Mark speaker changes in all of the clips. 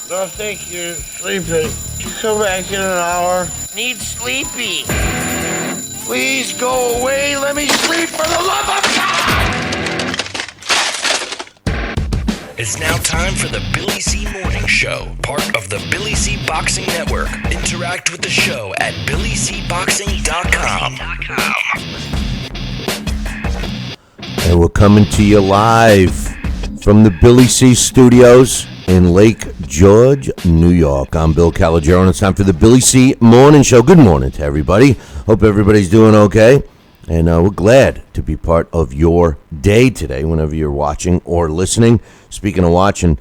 Speaker 1: No, thank you. Sleepy. Come back in an hour.
Speaker 2: Need sleepy.
Speaker 1: Please go away. Let me sleep for the love of God!
Speaker 3: It's now time for the Billy C. Morning Show, part of the Billy C. Boxing Network. Interact with the show at BillyCBoxing.com.
Speaker 4: And we're coming to you live from the Billy C. Studios in Lake George, New York. I'm Bill Calogero, and it's time for the Billy C. Morning Show. Good morning to everybody. Hope everybody's doing okay. And we're glad to be part of your day today, whenever you're watching or listening. Speaking of watching,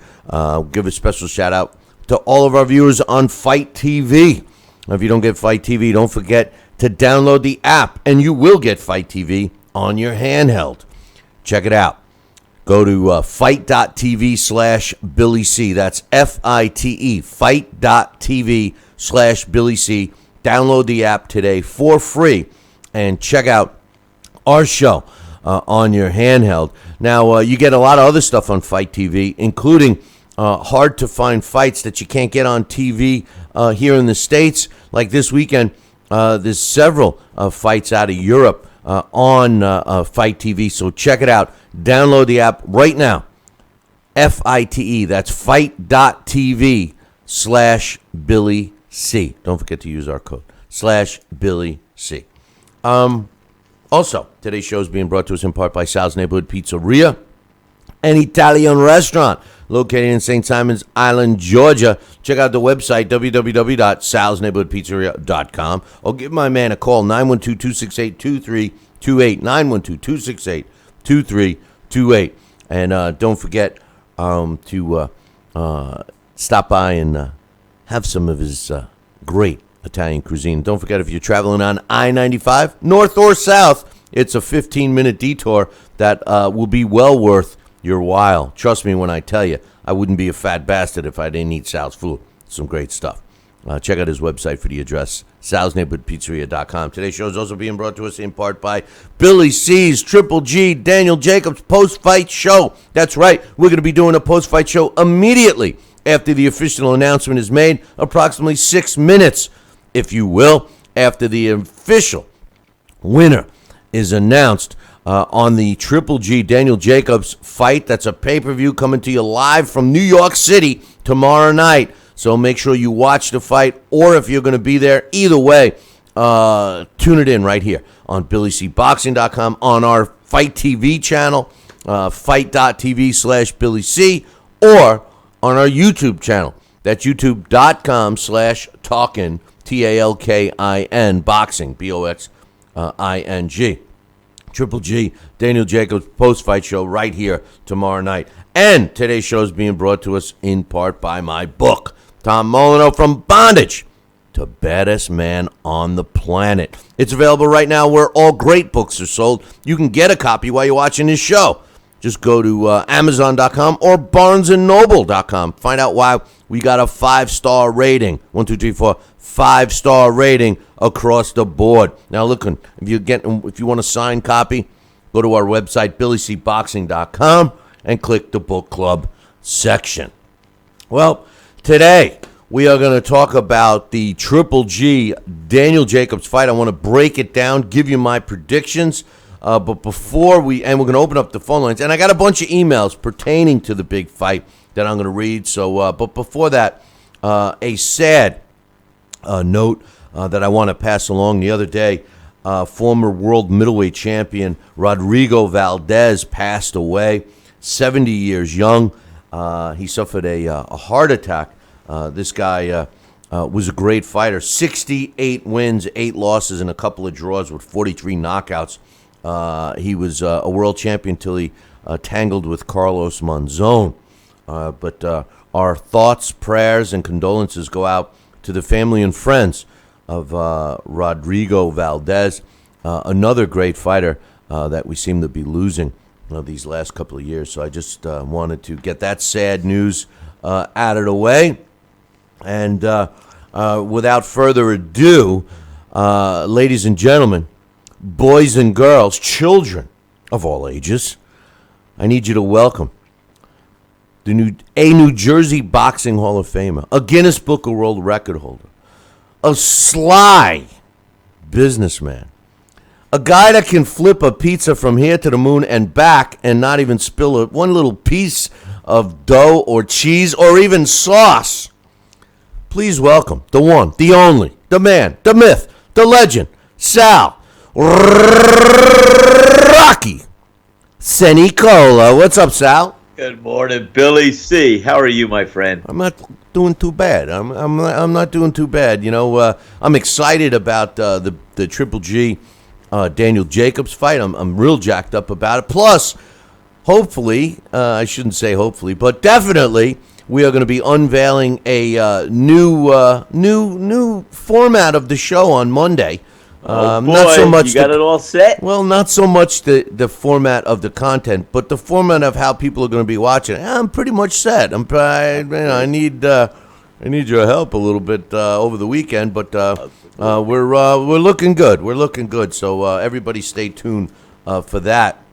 Speaker 4: give a special shout out to all of our viewers on Fight TV. Now, if you don't get Fight TV, don't forget to download the app, and you will get Fight TV on your handheld. Check it out. Go to fight.tv/Billy C. That's FITE, fight.tv/Billy C. Download the app today for free and check out our show on your handheld. Now, you get a lot of other stuff on Fight TV, including hard-to-find fights that you can't get on TV here in the States. Like this weekend, there's several fights out of Europe on Fight TV, so check it out. Download the app right now. FITE, that's fight.tv/Billy C. Don't forget to use our code, /Billy C. Also, today's show is being brought to us in part by Sal's Neighborhood Pizzeria, an Italian restaurant located in St. Simons Island, Georgia. Check out the website, www.salsneighborhoodpizzeria.com, or give my man a call, 912-268-2328, 912-268-2328. And don't forget to stop by and have some of his great Italian cuisine. Don't forget, if you're traveling on I-95, north or south, it's a 15-minute detour that will be well worth your while. Trust me when I tell you, I wouldn't be a fat bastard if I didn't eat Sal's food. Some great stuff. Check out his website for the address, salsneighborhoodpizzeria.com. Today's show is also being brought to us in part by Billy C's Triple G Daniel Jacobs post-fight show. That's right, we're going to be doing a post-fight show immediately after the official announcement is made, approximately 6 minutes, if you will, after the official winner is announced on the Triple G Daniel Jacobs fight. That's a pay-per-view coming to you live from New York City tomorrow night. So make sure you watch the fight, or if you're going to be there, either way, tune it in right here on BillyCBoxing.com, on our Fight TV channel, fight.tv/Billy C, or on our YouTube channel. That's youtube.com/talkin, TALKIN, boxing, BOXING. Triple G, Daniel Jacobs post-fight show right here tomorrow night. And today's show is being brought to us in part by my book, Tom Molyneux, From Bondage to Baddest Man on the Planet. It's available right now where all great books are sold. You can get a copy while you're watching this show. Just go to Amazon.com or BarnesandNoble.com. Find out why we got a 5-star rating. 1, 2, 3, 4, 5-star rating across the board. Now, look, if you want a signed copy, go to our website, BillyCBoxing.com, and click the book club section. Well, today we are going to talk about the Triple G Daniel Jacobs fight. I want to break it down, give you my predictions. But before we're going to open up the phone lines, and I got a bunch of emails pertaining to the big fight that I'm going to read. So, but before that, a sad note that I want to pass along. The other day, former world middleweight champion Rodrigo Valdez passed away, 70 years young. He suffered a heart attack. This guy was a great fighter, 68 wins, 8 losses, and a couple of draws with 43 knockouts. He was a world champion until he tangled with Carlos Monzon. But our thoughts, prayers, and condolences go out to the family and friends of Rodrigo Valdez, another great fighter that we seem to be losing these last couple of years. So I just wanted to get that sad news out of the way. And without further ado, ladies and gentlemen, boys and girls, children of all ages, I need you to welcome a New Jersey Boxing Hall of Famer, a Guinness Book of World Record holder, a sly businessman, a guy that can flip a pizza from here to the moon and back and not even spill one little piece of dough or cheese or even sauce. Please welcome the one, the only, the man, the myth, the legend, Sal Rocky Senicola. What's up, Sal?
Speaker 2: Good morning, Billy C. How are you, my friend?
Speaker 4: I'm not doing too bad. I'm not doing too bad. You know, I'm excited about the Triple G Daniel Jacobs fight. I'm real jacked up about it. Plus, hopefully, I shouldn't say hopefully, but definitely, we are going to be unveiling a new format of the show on Monday.
Speaker 2: Boy,
Speaker 4: not so much
Speaker 2: you got it all set?
Speaker 4: Well, not so much the format of the content, but the format of how people are going to be watching. I'm pretty much set. I need your help a little bit over the weekend, but we're looking good. We're looking good. So everybody, stay tuned for that.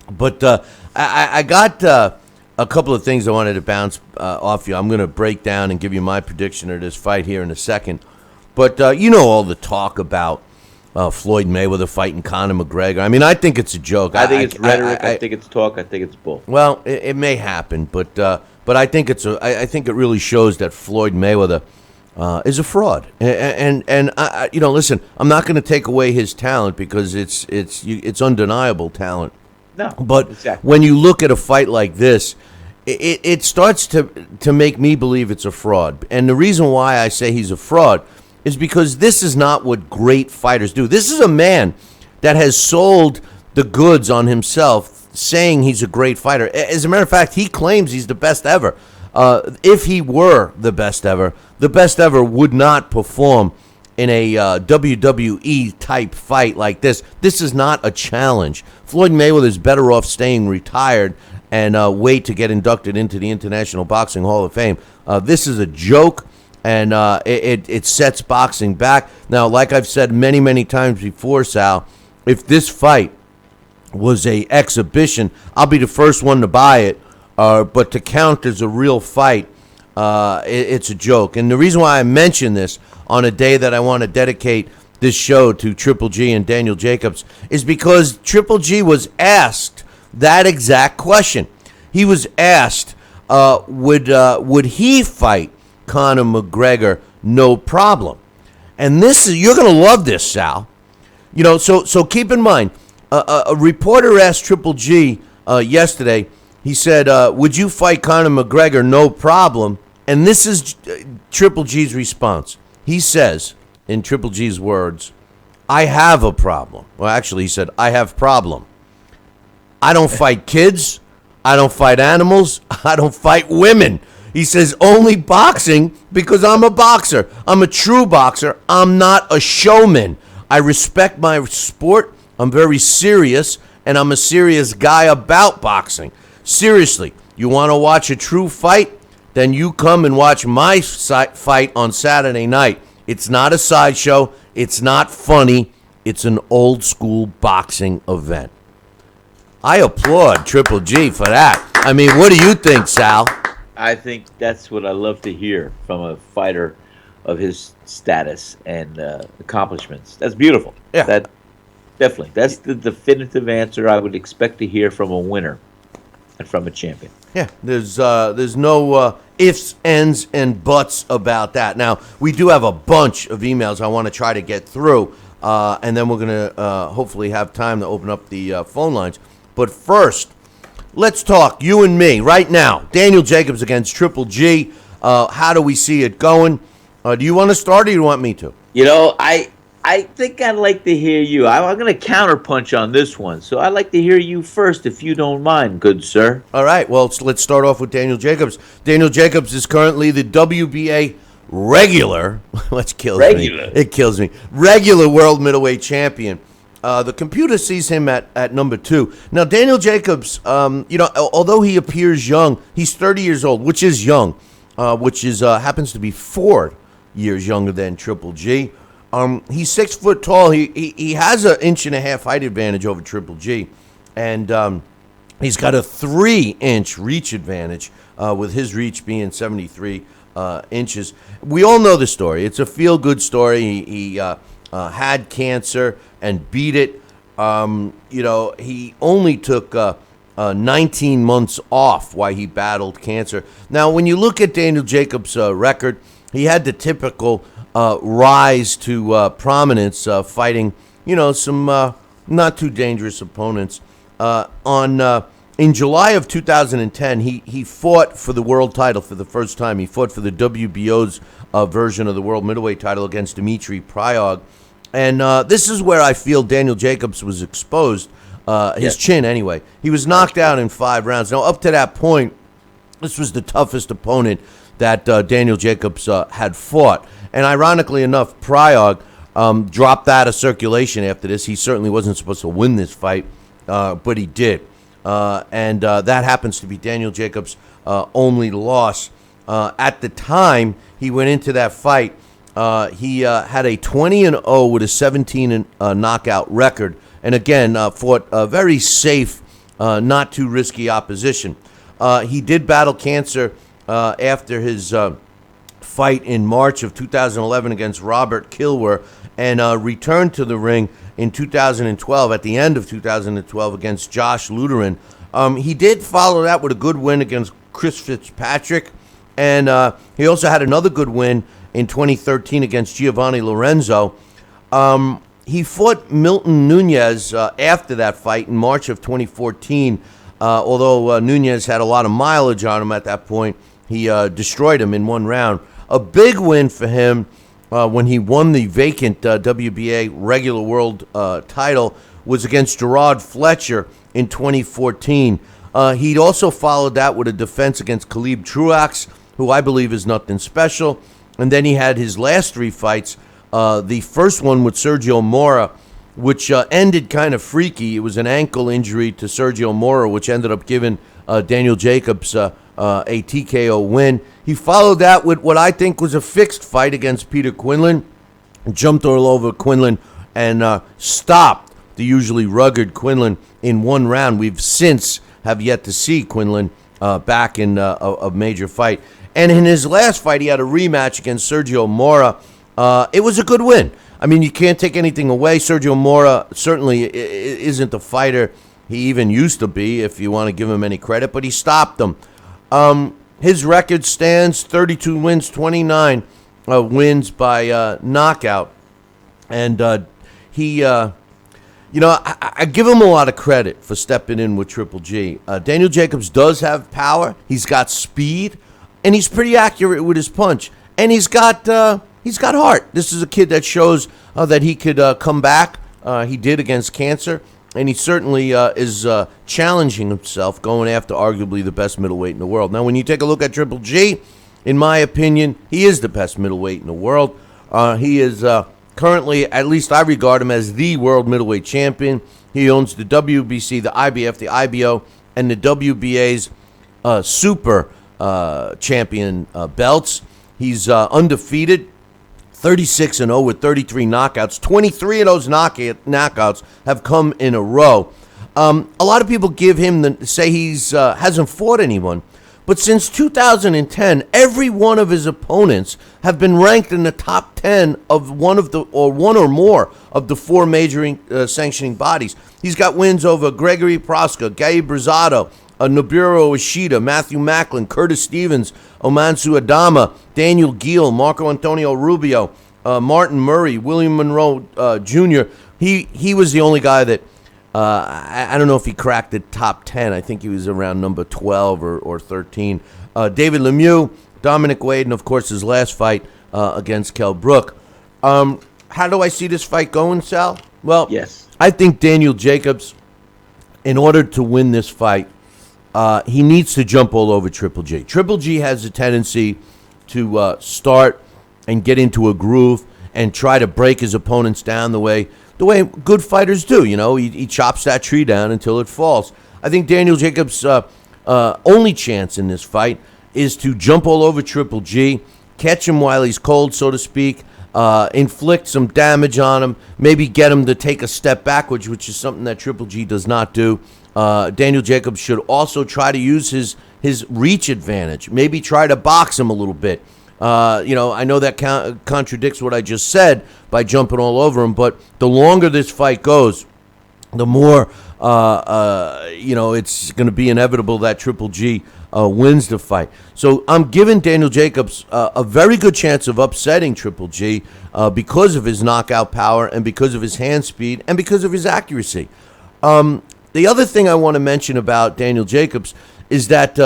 Speaker 4: But I got a couple of things I wanted to bounce off you. I'm going to break down and give you my prediction of this fight here in a second. But you know all the talk about Floyd Mayweather fighting Conor McGregor. I mean, I think it's a joke.
Speaker 2: I think it's rhetoric. I think it's talk. I think it's bull.
Speaker 4: Well, it may happen, but I think I think it really shows that Floyd Mayweather is a fraud. And you know, listen, I'm not going to take away his talent because it's undeniable talent.
Speaker 2: No,
Speaker 4: but
Speaker 2: exactly.
Speaker 4: When you look at a fight like this, it starts to make me believe it's a fraud. And the reason why I say he's a fraud is because this is not what great fighters do. This is a man that has sold the goods on himself, saying he's a great fighter. As a matter of fact, he claims he's the best ever. If he were the best ever would not perform in a WWE type fight like this. This is not a challenge. Floyd Mayweather is better off staying retired and wait to get inducted into the International Boxing Hall of Fame. This is a joke. And it sets boxing back. Now, like I've said many, many times before, Sal, if this fight was a exhibition, I'll be the first one to buy it. But to count as a real fight, it's a joke. And the reason why I mention this on a day that I want to dedicate this show to Triple G and Daniel Jacobs is because Triple G was asked that exact question. He was asked, would he fight Conor McGregor, no problem. And you're going to love this, Sal. You know, so keep in mind, a reporter asked Triple G yesterday, he said, would you fight Conor McGregor, no problem? And this is Triple G's response. He says, in Triple G's words, I have a problem. Well, actually, he said, I have problem. I don't fight kids. I don't fight animals. I don't fight women. He says only boxing because I'm a boxer. I'm a true boxer. I'm not a showman. I respect my sport. I'm very serious, and I'm a serious guy about boxing. Seriously, you want to watch a true fight? Then you come and watch my fight on Saturday night. It's not a sideshow. It's not funny. It's an old school boxing event. I applaud Triple G for that. I mean, what do you think, Sal?
Speaker 2: I think that's what I love to hear from a fighter of his status and accomplishments. That's beautiful.
Speaker 4: Yeah.
Speaker 2: That definitely. That's the definitive answer I would expect to hear from a winner and from a champion.
Speaker 4: Yeah, there's no ifs, ands, and buts about that. Now, we do have a bunch of emails I want to try to get through, and then we're going to hopefully have time to open up the phone lines. But first, let's talk, you and me, right now. Daniel Jacobs against Triple G. How do we see it going? Do you want to start or do you want me to?
Speaker 2: You know, I think I'd like to hear you. I'm going to counterpunch on this one. So I'd like to hear you first, if you don't mind, good sir.
Speaker 4: All right. Well, let's start off with Daniel Jacobs. Daniel Jacobs is currently the WBA regular. Which kills me. It kills me. Regular world middleweight champion. The computer sees him at number 2. Now, Daniel Jacobs, although he appears young, he's 30 years old, which is young, which is happens to be 4 years younger than Triple G. He's 6 foot tall. He has an 1.5 inch height advantage over Triple G, and He's got a 3-inch reach advantage, with his reach being 73 inches. We all know the story. It's a feel-good story. He had cancer and beat it. He only took 19 months off while he battled cancer. Now, when you look at Daniel Jacobs' record, he had the typical rise to prominence, fighting, some not too dangerous opponents. In July of 2010, he fought for the world title for the first time. He fought for the WBO's version of the world middleweight title against Dmitry Pryog. And this is where I feel Daniel Jacobs was exposed, his chin anyway. He was knocked out in 5 rounds. Now, up to that point, this was the toughest opponent that Daniel Jacobs had fought. And ironically enough, Pryog dropped out of circulation after this. He certainly wasn't supposed to win this fight, but he did. And that happens to be Daniel Jacobs' only loss. At the time he went into that fight, he had a 20-0 with a 17 knockout record. And again, fought a very safe, not too risky opposition. He did battle cancer after his fight in March of 2011 against Robert Kilwer, and returned to the ring in 2012, at the end of 2012, against Josh Luderin. He did follow that with a good win against Chris Fitzpatrick, and he also had another good win in 2013 against Giovanni Lorenzo. He fought Milton Nunez after that fight in March of 2014, although Nunez had a lot of mileage on him at that point. He destroyed him in 1 round. A big win for him when he won the vacant WBA regular world title was against Gerard Fletcher in 2014. He'd also followed that with a defense against Khalib Truax, who I believe is nothing special. And then he had his last 3 fights. The first one with Sergio Mora, which ended kind of freaky. It was an ankle injury to Sergio Mora, which ended up giving Daniel Jacobs a TKO win. He followed that with what I think was a fixed fight against Peter Quinlan. Jumped all over Quinlan and stopped the usually rugged Quinlan in 1 round. We've since have yet to see Quinlan back in a major fight. And in his last fight, he had a rematch against Sergio Mora. It was a good win. I mean, you can't take anything away. Sergio Mora certainly isn't the fighter he even used to be, if you want to give him any credit, but he stopped him. His record stands 32 wins, 29 wins by knockout. And I give him a lot of credit for stepping in with Triple G. Daniel Jacobs does have power. He's got speed, and he's pretty accurate with his punch. And he's got heart. This is a kid that shows that he could come back. He did against cancer. And he certainly is challenging himself, going after arguably the best middleweight in the world. Now, when you take a look at Triple G, in my opinion, he is the best middleweight in the world. He is currently, at least I regard him as the world middleweight champion. He owns the WBC, the IBF, the IBO, and the WBA's super champion belts. He's undefeated. 36-0 with 33 knockouts. 23 of those knockouts have come in a row. A lot of people give him say he's hasn't fought anyone, but since 2010, every one of his opponents have been ranked in the top 10 of one or more of the 4 major sanctioning bodies. He's got wins over Gregory Proska, Gabe Rosado, Nobuhiro Ishida, Matthew Macklin, Curtis Stevens, Omansu Adama, Daniel Gill, Marco Antonio Rubio, Martin Murray, William Monroe Jr. He was the only guy that, I don't know if he cracked the top 10. I think he was around number 12 or 13. David Lemieux, Dominic Wade, and of course his last fight against Kell Brook. How do I see this fight going, Sal? Well,
Speaker 2: Yes.
Speaker 4: I think Daniel Jacobs, in order to win this fight, he needs to jump all over Triple G. Triple G has a tendency to start and get into a groove and try to break his opponents down the way good fighters do. You know, he chops that tree down until it falls. I think Daniel Jacobs' only chance in this fight is to jump all over Triple G, catch him while he's cold, so to speak, inflict some damage on him, maybe get him to take a step backwards, which is something that Triple G does not do. Daniel Jacobs should also try to use his reach advantage. Maybe try to box him a little bit. I know that contradicts what I just said by jumping all over him, but the longer this fight goes, the more, it's going to be inevitable that Triple G wins the fight. So I'm giving Daniel Jacobs a very good chance of upsetting Triple G because of his knockout power and because of his hand speed and because of his accuracy. The other thing I want to mention about Daniel Jacobs is that,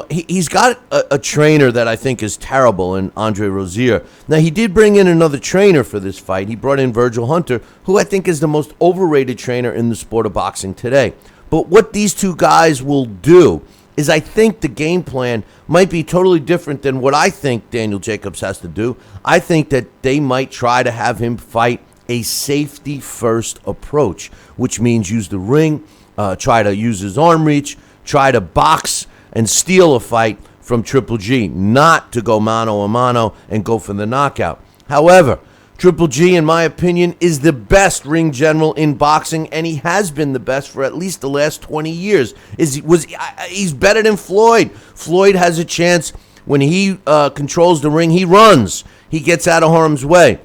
Speaker 4: he's got a trainer that I think is terrible in Andre Rozier. Now, he did bring in another trainer for this fight. He brought in Virgil Hunter, who I think is the most overrated trainer in the sport of boxing today. But what these two guys will do is I think the game plan might be totally different than what I think Daniel Jacobs has to do. I think that they might try to have him fight a safety-first approach, which means use the ring, try to use his arm reach, try to box and steal a fight from Triple G, not to go mano a mano and go for the knockout. However, Triple G, in my opinion, is the best ring general in boxing, and he has been the best for at least the last 20 years. He's better than Floyd. Floyd has a chance when he controls the ring. He runs. He gets out of harm's way.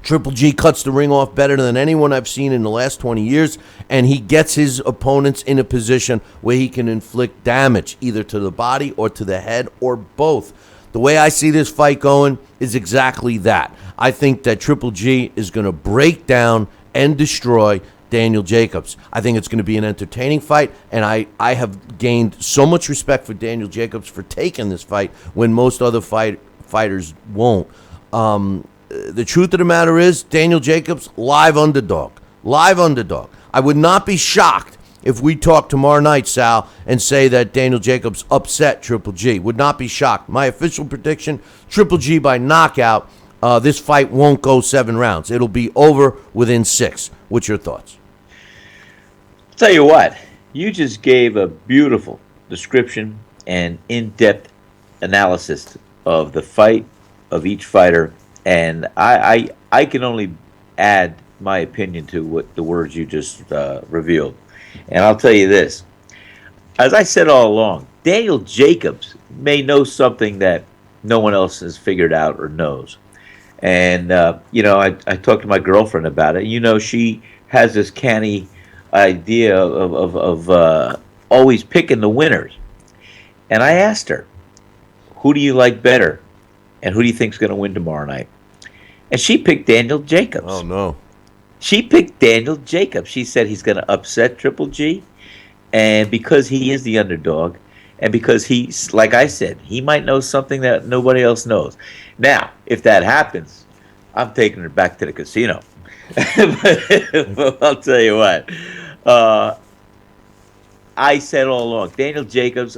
Speaker 4: Triple G cuts the ring off better than anyone I've seen in the last 20 years, and he gets his opponents in a position where he can inflict damage, either to the body or to the head or both. The way I see this fight going is exactly that. I think that Triple G is going to break down and destroy Daniel Jacobs. I think it's going to be an entertaining fight, and I have gained so much respect for Daniel Jacobs for taking this fight when most other fighters won't. The truth of the matter is, Daniel Jacobs, live underdog. Live underdog. I would not be shocked if we talk tomorrow night, Sal, and say that Daniel Jacobs upset Triple G. Would not be shocked. My official prediction, Triple G by knockout. This fight won't go 7 rounds. It'll be over within 6. What's your thoughts?
Speaker 2: Tell you what, you just gave a beautiful description and in-depth analysis of the fight of each fighter. And I can only add my opinion to what the words you just revealed. And I'll tell you this. As I said all along, Daniel Jacobs may know something that no one else has figured out or knows. And, I talked to my girlfriend about it. She has this canny idea of always picking the winners. And I asked her, who do you like better? And who do you think is going to win tomorrow night? And she picked Daniel Jacobs.
Speaker 4: Oh, no.
Speaker 2: She picked Daniel Jacobs. She said he's going to upset Triple G. And because he is the underdog, and because he's, like I said, he might know something that nobody else knows. Now, if that happens, I'm taking her back to the casino. But I'll tell you what. I said all along, Daniel Jacobs,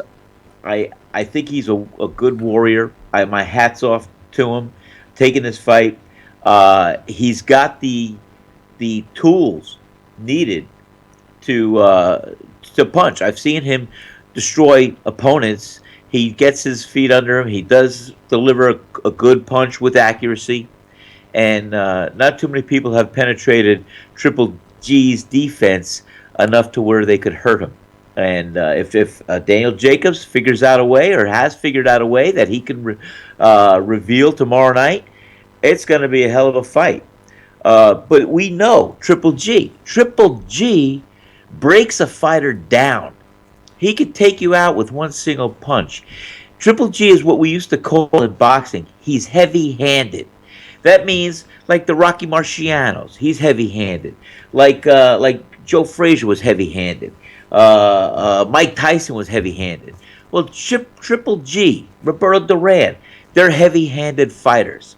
Speaker 2: I think he's a good warrior. My hat's off to him, taking this fight. He's got the tools needed to punch. I've seen him destroy opponents. He gets his feet under him. He does deliver a good punch with accuracy. And not too many people have penetrated Triple G's defense enough to where they could hurt him. And if Daniel Jacobs figures out a way, or has figured out a way that he can reveal tomorrow night, it's going to be a hell of a fight. But we know Triple G breaks a fighter down. He could take you out with one single punch. Triple G is what we used to call in boxing, he's heavy-handed. That means, like the Rocky Marcianos, he's heavy-handed. Like Joe Frazier was heavy-handed. Mike Tyson was heavy-handed. Well, Triple G, Roberto Duran, they're heavy-handed fighters.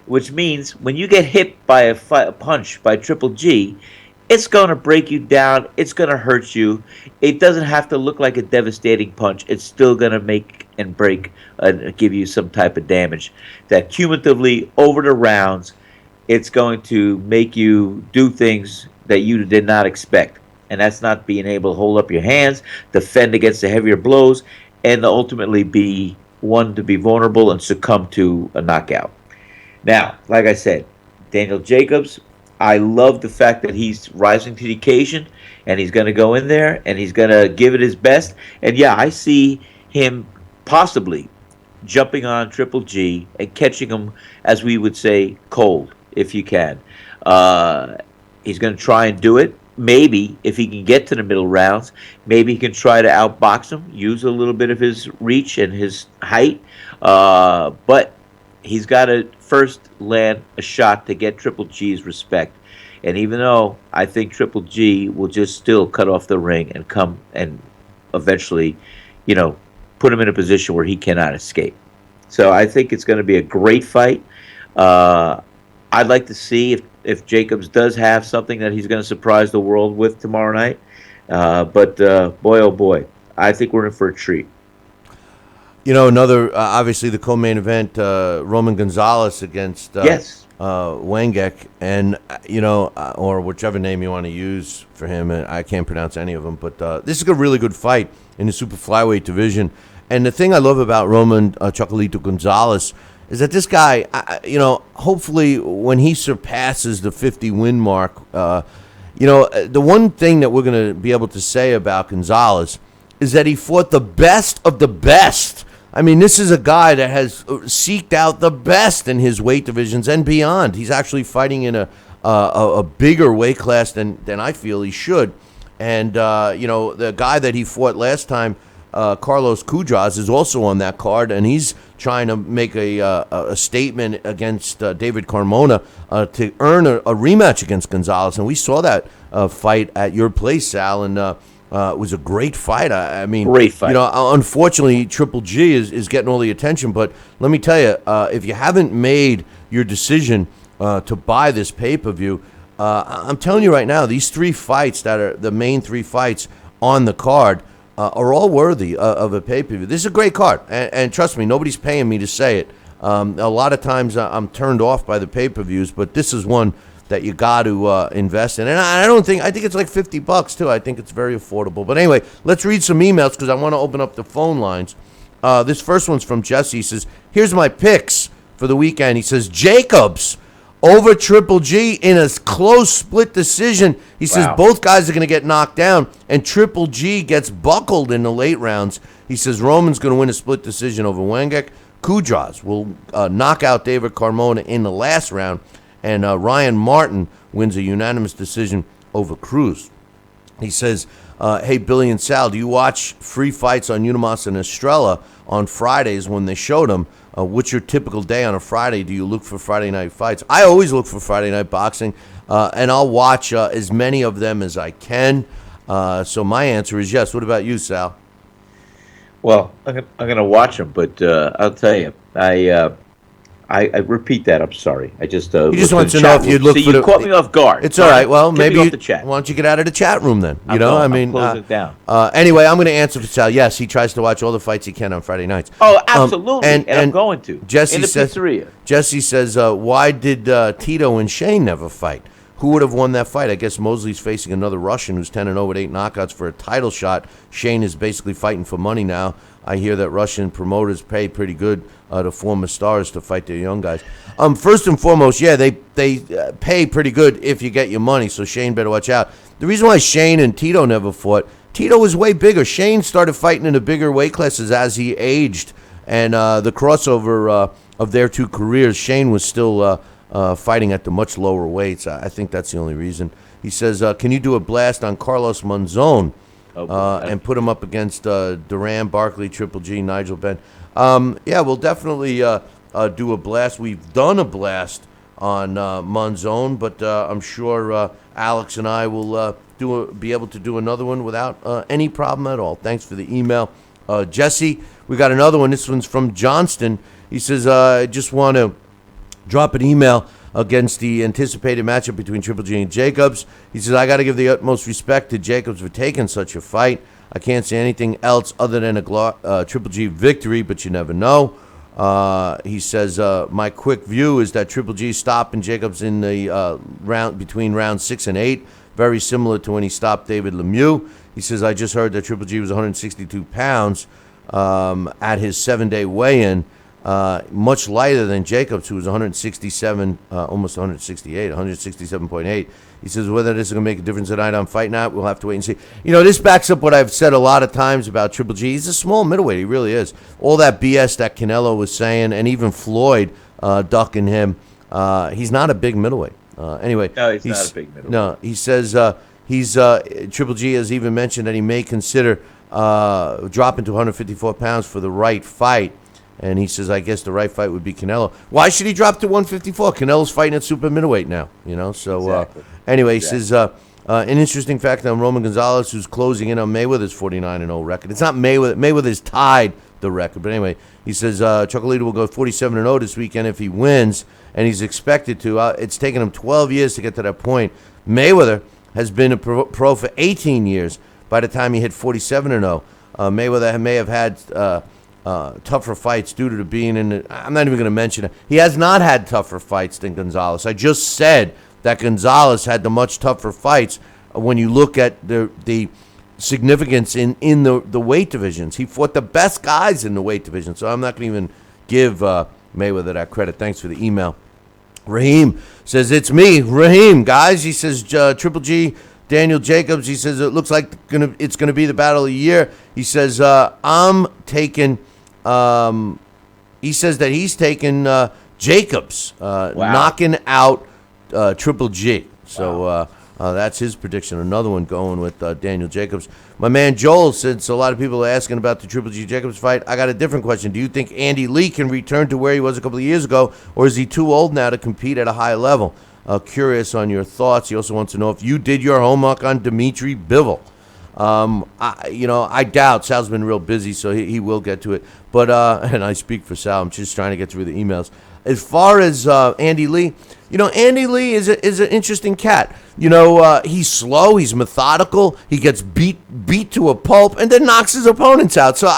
Speaker 2: Which means when you get hit by a punch by Triple G, it's going to break you down. It's going to hurt you. It doesn't have to look like a devastating punch. It's still going to make and break and give you some type of damage. That cumulatively, over the rounds, it's going to make you do things that you did not expect. And that's not being able to hold up your hands, defend against the heavier blows, and ultimately be one to be vulnerable and succumb to a knockout. Now, like I said, Daniel Jacobs, I love the fact that he's rising to the occasion, and he's going to go in there and he's going to give it his best. And yeah, I see him possibly jumping on Triple G and catching him, as we would say, cold, if you can. Uh, he's going to try and do it. Maybe if he can get to the middle rounds, maybe he can try to outbox him, use a little bit of his reach and his height. But he's got to first land a shot to get Triple G's respect. And even though I think Triple G will just still cut off the ring and come and eventually, you know, put him in a position where he cannot escape. So I think it's going to be a great fight. I'd like to see if Jacobs does have something that he's going to surprise the world with tomorrow night. But boy, oh boy, I think we're in for a treat.
Speaker 4: You know, another, obviously the co-main event, Roman Gonzalez against
Speaker 2: Yes.
Speaker 4: Wangek, and, or whichever name you want to use for him. And I can't pronounce any of them, but this is a really good fight in the super flyweight division. And the thing I love about Roman Chocolito Gonzalez is that this guy, hopefully when he surpasses the 50-win mark, the one thing that we're going to be able to say about Gonzalez is that he fought the best of the best. I mean, this is a guy that has seeked out the best in his weight divisions and beyond. He's actually fighting in a bigger weight class than I feel he should. And, the guy that he fought last time, Carlos Cudras, is also on that card, and he's trying to make a statement against David Carmona to earn a rematch against Gonzalez. And we saw that fight at your place, Sal, and it was a great fight. I mean,
Speaker 2: great fight.
Speaker 4: Unfortunately, Triple G is getting all the attention. But let me tell you, if you haven't made your decision to buy this pay-per-view, I'm telling you right now, these three fights that are the main three fights on the card are all worthy of a pay-per-view. This is a great card, and trust me, nobody's paying me to say it. A lot of times I'm turned off by the pay-per-views, but this is one that you got to invest in. And I think it's like $50 too. I think it's very affordable. But anyway, let's read some emails because I want to open up the phone lines. This first one's from Jesse. He says, here's my picks for the weekend. He says, Jacobs over Triple G in a close split decision. He says both guys are going to get knocked down, and Triple G gets buckled in the late rounds. He says Roman's going to win a split decision over Wangek. Kudras will knock out David Carmona in the last round, and Ryan Martin wins a unanimous decision over Cruz. He says, hey, Billy and Sal, do you watch free fights on Unimas and Estrella on Fridays when they showed them? What's your typical day on a Friday? Do you look for Friday night fights? I always look for Friday night boxing, and I'll watch as many of them as I can. So my answer is yes. What about you, Sal?
Speaker 2: Well, I'm going to watch them, but I'll tell you, I repeat that. I'm sorry. I just
Speaker 4: he just wants to know if you'd look
Speaker 2: See,
Speaker 4: for
Speaker 2: you caught me off guard.
Speaker 4: It's all right. Well, maybe
Speaker 2: off the chat.
Speaker 4: Why don't you get out of the chat room then?
Speaker 2: I'm closing it down.
Speaker 4: Anyway, I'm going to answer for Sal. Yes, he tries to watch all the fights he can on Friday nights.
Speaker 2: Oh, absolutely, and I'm going to.
Speaker 4: Jesse
Speaker 2: in the
Speaker 4: says,
Speaker 2: pizzeria.
Speaker 4: Jesse says, why did Tito and Shane never fight? Who would have won that fight? I guess Mosley's facing another Russian who's 10-0 with 8 knockouts for a title shot. Shane is basically fighting for money now. I hear that Russian promoters pay pretty good to former stars to fight their young guys. First and foremost, yeah, they pay pretty good if you get your money, so Shane better watch out. The reason why Shane and Tito never fought, Tito was way bigger. Shane started fighting in the bigger weight classes as he aged, and the crossover of their two careers, Shane was still fighting at the much lower weights. I think that's the only reason. He says, can you do a blast on Carlos Monzon and put him up against Duran, Barkley, Triple G, Nigel Benn? Yeah, we'll definitely do a blast. We've done a blast on Monzon, but I'm sure Alex and I will be able to do another one without any problem at all. Thanks for the email. Jesse, we got another one. This one's from Johnston. He says, I just want to drop an email against the anticipated matchup between Triple G and Jacobs. He says, I got to give the utmost respect to Jacobs for taking such a fight. I can't say anything else other than a Triple G victory, but you never know. He says, my quick view is that Triple G stopping Jacobs in the round between rounds 6 and 8, very similar to when he stopped David Lemieux. He says, I just heard that Triple G was 162 pounds at his 7-day weigh-in. much lighter than Jacobs, who was 167, almost 168, 167.8. He says whether this is going to make a difference tonight on Fight Night, we'll have to wait and see. This backs up what I've said a lot of times about Triple G. He's a small middleweight. He really is. All that BS that Canelo was saying, and even Floyd ducking him, he's not a big middleweight. Anyway.
Speaker 2: No, he's not a big middleweight.
Speaker 4: No, he says Triple G has even mentioned that he may consider dropping to 154 pounds for the right fight. And he says, I guess the right fight would be Canelo. Why should he drop to 154? Canelo's fighting at super middleweight now, So
Speaker 2: Exactly.
Speaker 4: Anyway, he says an interesting fact on Roman Gonzalez, who's closing in on Mayweather's 49-0 record. It's not Mayweather. Mayweather's tied the record. But anyway, he says Chocolito will go 47-0 this weekend if he wins, and he's expected to. It's taken him 12 years to get to that point. Mayweather has been a pro for 18 years by the time he hit 47-0. Mayweather may have had tougher fights due to being in the, I'm not even going to mention it. He has not had tougher fights than Gonzalez. I just said that Gonzalez had the much tougher fights when you look at the significance in the weight divisions. He fought the best guys in the weight division, so I'm not going to even give Mayweather that credit. Thanks for the email. Raheem says, it's me, Raheem, guys. He says, Triple G, Daniel Jacobs, he says, it looks like it's going to be the battle of the year. He says, I'm taking... he says that he's taking Jacobs, knocking out Triple G. So that's his prediction. Another one going with Daniel Jacobs. My man Joel, since a lot of people are asking about the Triple G Jacobs fight, I got a different question. Do you think Andy Lee can return to where he was a couple of years ago, or is he too old now to compete at a high level? Curious on your thoughts. He also wants to know if you did your homework on Dimitri Bivol. I doubt. Sal's been real busy, so he will get to it. But and I speak for Sal. I'm just trying to get through the emails. As far as Andy Lee, Andy Lee is an interesting cat. He's slow. He's methodical. He gets beat to a pulp and then knocks his opponents out. So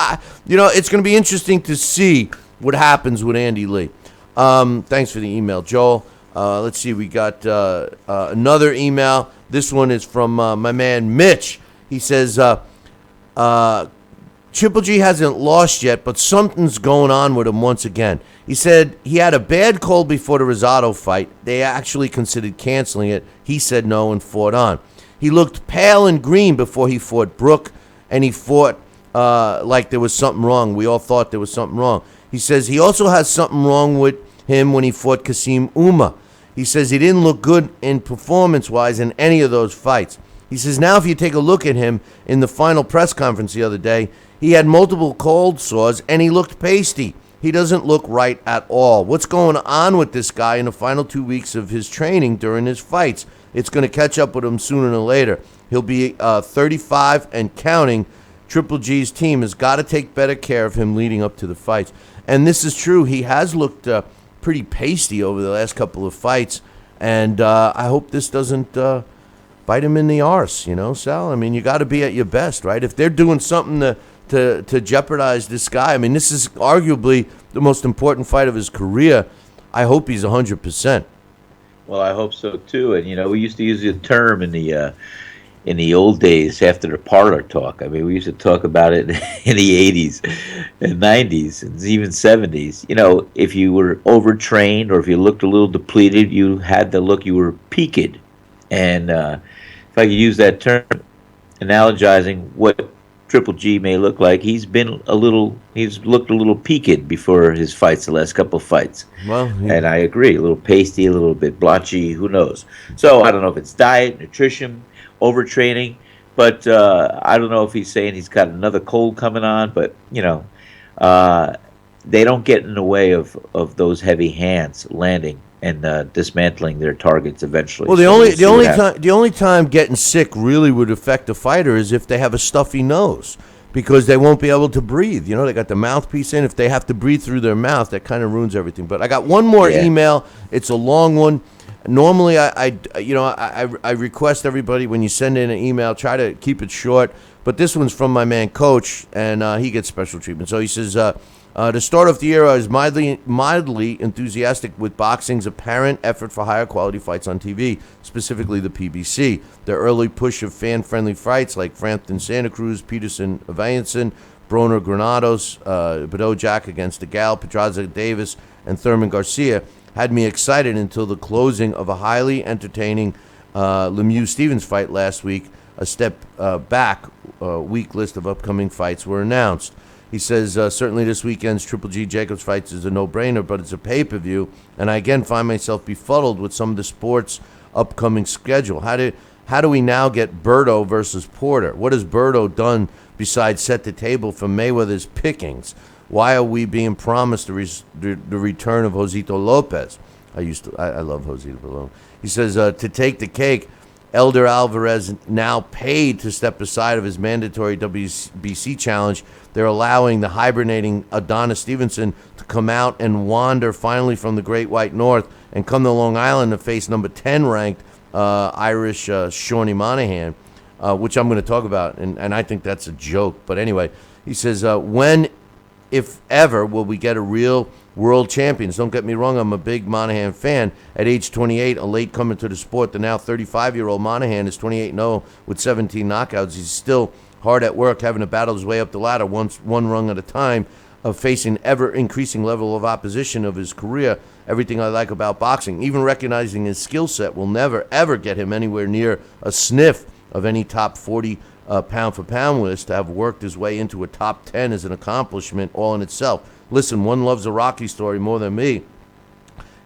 Speaker 4: it's going to be interesting to see what happens with Andy Lee. Thanks for the email, Joel. Let's see. We got another email. This one is from my man Mitch. He says, Triple G hasn't lost yet, but something's going on with him once again. He said he had a bad cold before the Rosado fight. They actually considered canceling it. He said no and fought on. He looked pale and green before he fought Brook, and he fought like there was something wrong. We all thought there was something wrong. He says he also has something wrong with him when he fought Kasim Uma. He says he didn't look good in performance-wise in any of those fights. He says now if you take a look at him in the final press conference the other day, he had multiple cold sores and he looked pasty. He doesn't look right at all. What's going on with this guy in the final 2 weeks of his training during his fights? It's going to catch up with him sooner than later. He'll be 35 and counting. Triple G's team has got to take better care of him leading up to the fights. And this is true. He has looked pretty pasty over the last couple of fights. And I hope this doesn't bite him in the arse, Sal? I mean, you got to be at your best, right? If they're doing something to jeopardize this guy, I mean, this is arguably the most important fight of his career. I hope he's 100%.
Speaker 2: Well, I hope so too. And we used to use the term in the old days after the parlor talk. I mean, we used to talk about it in the 80s and 90s and even 70s. If you were overtrained or if you looked a little depleted, you had the look you were peaked. And if I could use that term, analogizing what Triple G may look like, he's looked a little peaked before his fights, the last couple of fights.
Speaker 4: Well,
Speaker 2: and I agree, a little pasty, a little bit blotchy, who knows? So I don't know if it's diet, nutrition, overtraining, but I don't know if he's saying he's got another cold coming on, but they don't get in the way of those heavy hands landing and dismantling their targets eventually.
Speaker 4: Well, the only time getting sick really would affect a fighter is if they have a stuffy nose, because they won't be able to breathe. They got the mouthpiece in. If they have to breathe through their mouth, that kind of ruins everything. But I got one more email. It's a long one. Normally, I request everybody when you send in an email, try to keep it short. But this one's from my man Coach, and he gets special treatment. So he says, the start of the era is mildly enthusiastic with boxing's apparent effort for higher quality fights on TV, specifically the PBC. The early push of fan-friendly fights like Frampton Santa Cruz, Peterson Evanson, Broner Granados, Bedeau Jack against DeGale, Pedraza Davis, and Thurman Garcia had me excited until the closing of a highly entertaining Lemieux-Stevens fight last week. A step back, week list of upcoming fights were announced. He says, certainly this weekend's Triple G Jacobs fights is a no-brainer, but it's a pay-per-view, and I again find myself befuddled with some of the sports' upcoming schedule. How do we now get Berto versus Porter? What has Berto done besides set the table for Mayweather's pickings? Why are we being promised the return of Josito Lopez? I love Josito Lopez. He says, to take the cake, Elder Alvarez now paid to step aside of his mandatory WBC challenge. They're allowing the hibernating Adonis Stevenson to come out and wander finally from the Great White North and come to Long Island to face number 10 ranked Irish Shawnee Monahan, which I'm going to talk about, and I think that's a joke. But anyway, he says, when, if ever, will we get a real world champions? Don't get me wrong, I'm a big Monahan fan. At age 28, a late comer to the sport, the now 35-year-old Monahan is 28-0 with 17 knockouts. He's still hard at work, having to battle his way up the ladder one rung at a time, of facing ever-increasing level of opposition of his career. Everything I like about boxing, even recognizing his skill set, will never, ever get him anywhere near a sniff of any top 40 pound-for-pound list. To have worked his way into a top 10 is an accomplishment all in itself. Listen, one loves a Rocky story more than me.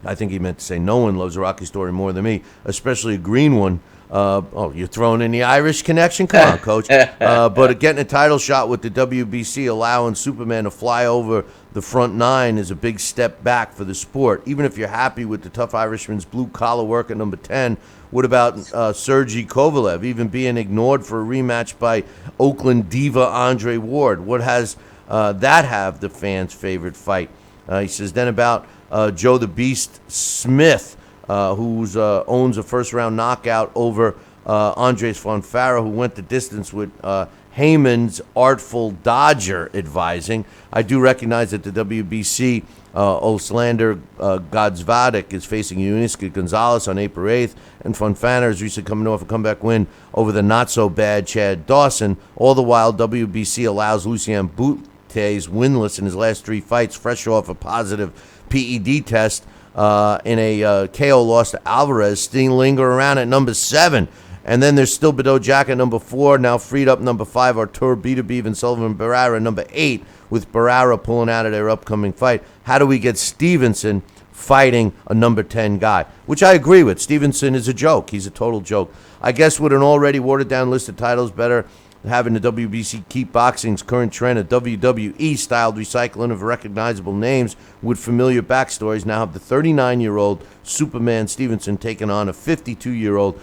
Speaker 4: I think he meant to say no one loves a Rocky story more than me, especially a green one. You're throwing in the Irish connection? Come on, Coach. But getting a title shot with the WBC, allowing Superman to fly over the front nine, is a big step back for the sport. Even if you're happy with the tough Irishman's blue-collar work at number 10, what about Sergey Kovalev even being ignored for a rematch by Oakland diva Andre Ward? What has that have the fans' favorite fight? He says then about Joe the Beast Smith, who owns a first-round knockout over Andres Fonfara, who went the distance with Heyman's Artful Dodger advising. I do recognize that the WBC Oslander Godzvadik is facing Yunisky Gonzalez on April 8th, and Fonfana is recently coming off a comeback win over the not-so-bad Chad Dawson. All the while, WBC allows Lucien Boutez winless in his last 3 fights, fresh off a positive PED test in a KO loss to Alvarez, still linger around at number 7. And then there's still Bedeau Jack at number 4, now freed up number 5, Artur Beterbiev and Sullivan Barrera at number 8, with Barrera pulling out of their upcoming fight. How do we get Stevenson fighting a number 10 guy? Which I agree with. Stevenson is a joke. He's a total joke. I guess with an already watered-down list of titles, better having the WBC keep boxing's current trend of WWE-styled recycling of recognizable names with familiar backstories. Now have the 39-year-old Superman Stevenson taking on a 52-year-old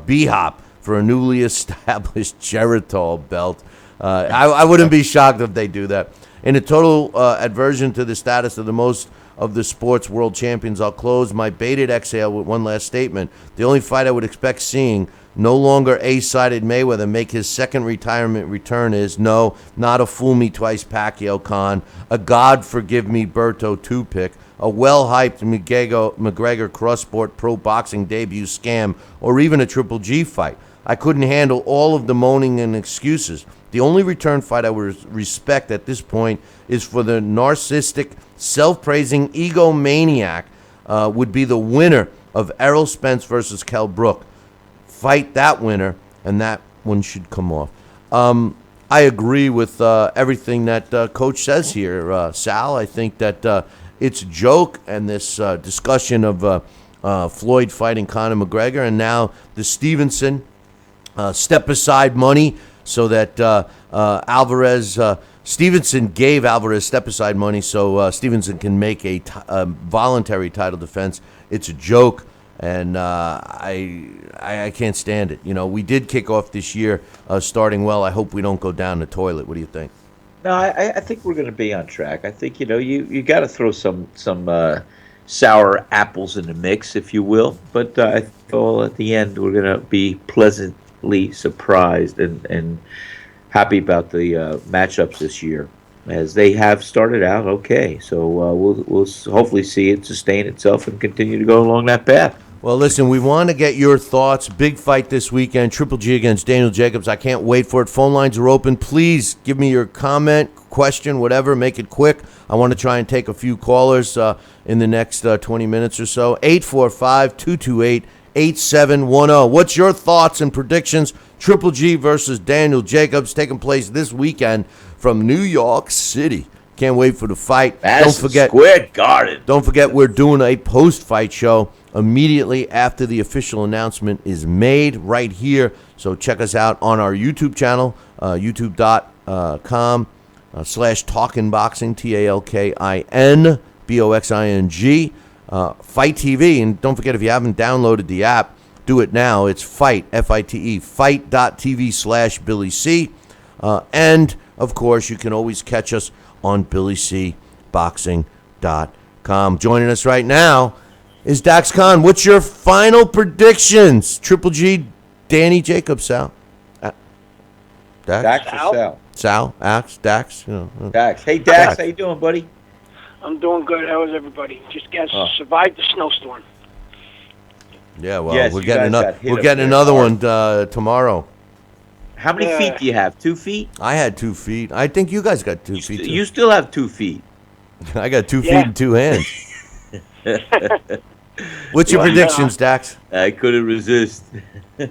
Speaker 4: B-Hop for a newly established Geritol belt. I wouldn't be shocked if they do that. In a total adversion to the status of the most of the sport's world champions, I'll close my bated exhale with one last statement. The only fight I would expect seeing no longer ace-sided Mayweather make his second retirement return is, no, not a fool-me-twice Pacquiao Khan, a God-forgive-me Berto 2 pick, a well-hyped McGregor cross-sport pro boxing debut scam, or even a Triple G fight. I couldn't handle all of the moaning and excuses. The only return fight I would respect at this point is for the narcissistic, self-praising egomaniac would be the winner of Errol Spence versus Kell Brook. Fight that winner, and that one should come off. I agree with everything that Coach says here, Sal. I think that it's a joke, and this discussion of Floyd fighting Conor McGregor, and now the Stevenson step-aside money so that Stevenson gave Alvarez step-aside money so Stevenson can make a voluntary title defense. It's a joke. And I can't stand it. You know, we did kick off this year starting well. I hope we don't go down the toilet. What do you think?
Speaker 2: No, I think we're going to be on track. I think, you got to throw some sour apples in the mix, if you will. But I feel at the end we're going to be pleasantly surprised and happy about the matchups this year, as they have started out okay. So we'll hopefully see it sustain itself and continue to go along that path.
Speaker 4: Well, listen, we want to get your thoughts. Big fight this weekend, Triple G against Daniel Jacobs. I can't wait for it. Phone lines are open. Please give me your comment, question, whatever. Make it quick. I want to try and take a few callers in the next 20 minutes or so. 845-228-8710. What's your thoughts and predictions? Triple G versus Daniel Jacobs taking place this weekend from New York City. Can't wait for the fight.
Speaker 2: Madison Square Garden.
Speaker 4: Don't forget, we're doing a post-fight show immediately after the official announcement is made right here. So check us out on our YouTube channel, youtube.com/talkinboxing, TALKINBOXING, Fight TV. And don't forget, if you haven't downloaded the app, do it now. It's Fight, F-I-T-E, fight.tv/Billy C. And, of course, you can always catch us on BillyCBoxing.com. Joining us right now is Dax Khan. What's your final predictions? Triple G, Danny Jacobs, Sal.
Speaker 2: Dax or Sal?
Speaker 4: Sal, Dax.
Speaker 2: Dax. Hey, Dax, how you doing, buddy?
Speaker 5: I'm doing good. How is everybody? Just guys survived the snowstorm.
Speaker 4: Yeah, well,
Speaker 2: Yes,
Speaker 4: we're
Speaker 2: you
Speaker 4: getting
Speaker 2: guys got hit up there
Speaker 4: another
Speaker 2: hard.
Speaker 4: one tomorrow.
Speaker 2: How many feet do you have? 2 feet?
Speaker 4: I had 2 feet. I think you guys got 2 feet.
Speaker 2: You still have 2 feet.
Speaker 4: I got 2 feet
Speaker 5: Yeah.
Speaker 4: and 2 hands. What's your predictions, Dax?
Speaker 2: I couldn't resist.
Speaker 5: On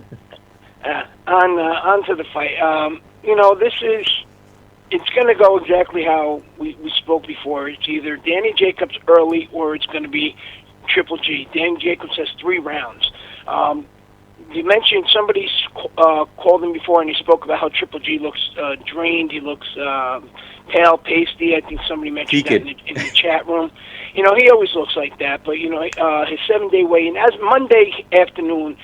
Speaker 5: to the fight. It's going to go exactly how we spoke before. It's either Danny Jacobs early or it's going to be Triple G. Danny Jacobs has 3 rounds. You mentioned somebody called him before and he spoke about how Triple G looks drained. He looks pale, pasty. I think somebody mentioned that in the chat room. He always looks like that. But, his 7-day weigh-in, as Monday afternoon,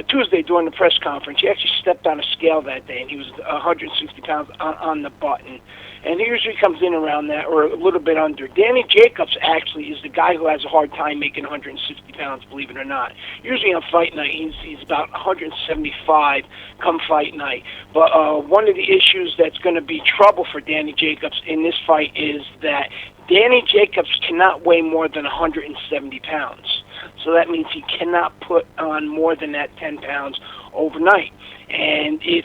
Speaker 5: Tuesday during the press conference, he actually stepped on a scale that day, and he was 160 pounds on the button. And he usually comes in around that or a little bit under. Danny Jacobs actually is the guy who has a hard time making 160 pounds, believe it or not. Usually on fight night, he's about 175 come fight night. But one of the issues that's going to be trouble for Danny Jacobs in this fight is that Danny Jacobs cannot weigh more than 170 pounds. So that means he cannot put on more than that 10 pounds overnight. And if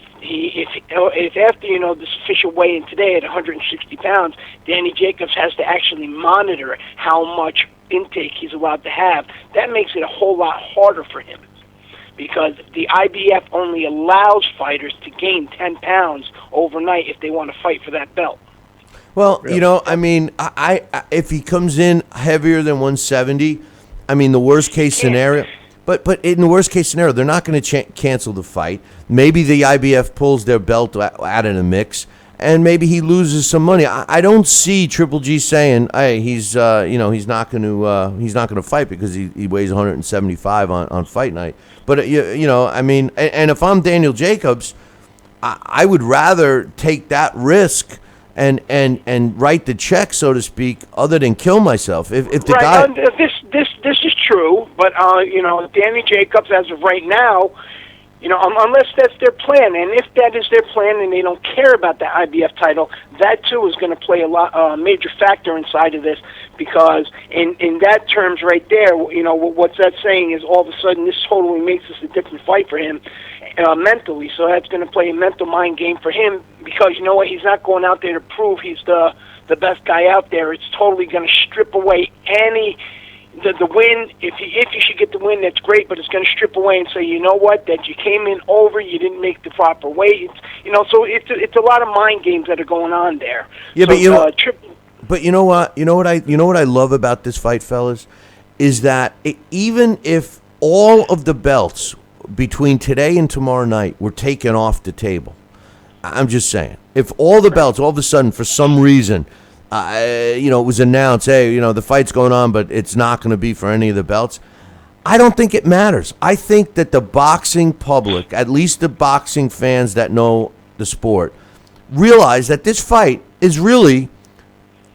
Speaker 5: after this official weigh-in today at 160 pounds, Danny Jacobs has to actually monitor how much intake he's allowed to have, that makes it a whole lot harder for him, because the IBF only allows fighters to gain 10 pounds overnight if they want to fight for that belt.
Speaker 4: Well, I if he comes in heavier than 170, the worst case scenario. But in the worst case scenario, they're not going to cancel the fight. Maybe the IBF pulls their belt out of the mix, and maybe he loses some money. I don't see Triple G saying, "Hey, he's not going to fight because he weighs 175 on fight night." But and if I'm Daniel Jacobs, I would rather take that risk and write the check, so to speak, other than kill myself. If the guy,
Speaker 5: this is true, but Danny Jacobs, as of right now, unless that's their plan, and if that is their plan, and they don't care about the IBF title, that too is going to play a major factor inside of this, because in that terms right there, what's that saying is all of a sudden this totally makes this a different fight for him. Mentally, so that's going to play a mental mind game for him, because you know what, he's not going out there to prove he's the best guy out there. It's totally going to strip away the win. If you should get the win, that's great, but it's going to strip away and say, you know what, that you came in over, you didn't make the proper weight. So it's a lot of mind games that are going on there.
Speaker 4: Yeah,
Speaker 5: so,
Speaker 4: but you know what I love about this fight, fellas, is that even if all of the belts between today and tomorrow night were taken off the table, I'm just saying, if all the belts all of a sudden for some reason it was announced, hey, the fight's going on, but it's not going to be for any of the belts, I don't think it matters. I think that the boxing public, at least the boxing fans that know the sport, realize that this fight is really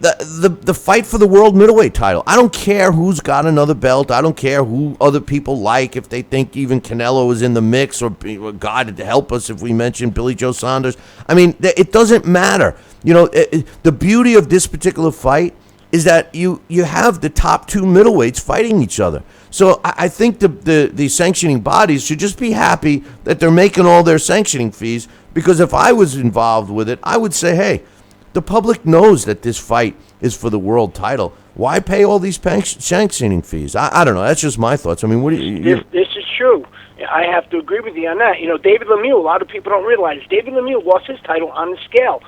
Speaker 4: the fight for the world middleweight title. I don't care who's got another belt. I don't care who other people like, if they think even Canelo is in the mix, or God to help us if we mention Billy Joe Saunders. It doesn't matter. The beauty of this particular fight is that you have the top two middleweights fighting each other. So I think the sanctioning bodies should just be happy that they're making all their sanctioning fees, because if I was involved with it, I would say, hey, the public knows that this fight is for the world title. Why pay all these sanctioning fees? I don't know. That's just my thoughts. I mean, what do you...
Speaker 5: This is true. I have to agree with you on that. David Lemieux, a lot of people don't realize, David Lemieux lost his title on the scale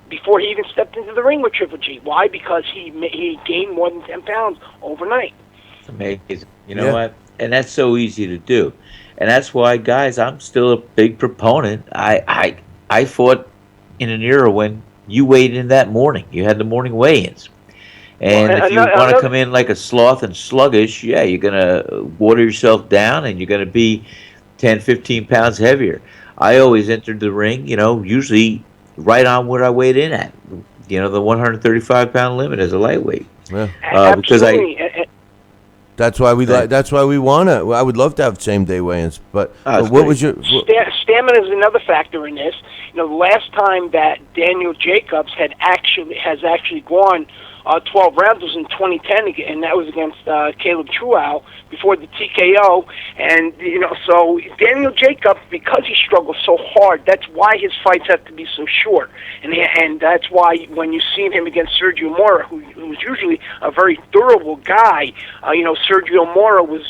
Speaker 5: before he even stepped into the ring with Triple G. Why? Because he gained more than 10 pounds overnight.
Speaker 2: It's amazing. You know what? And that's so easy to do. And that's why, guys, I'm still a big proponent. I fought in an era when you weighed in that morning. You had the morning weigh-ins. And if you want to come in like a sloth and sluggish, you're going to water yourself down and you're going to be 10, 15 pounds heavier. I always entered the ring, usually right on where I weighed in at. The 135-pound limit as a lightweight.
Speaker 4: Yeah.
Speaker 2: Because
Speaker 4: That's why we want to. I would love to have same-day weigh-ins. But what was your...
Speaker 5: Stamina is another factor in this. The last time that Daniel Jacobs has actually gone 12 rounds was in 2010, and that was against Caleb Trual before the TKO. And, so Daniel Jacobs, because he struggles so hard, that's why his fights have to be so short. And that's why when you see him against Sergio Mora, who was usually a very durable guy, Sergio Mora was,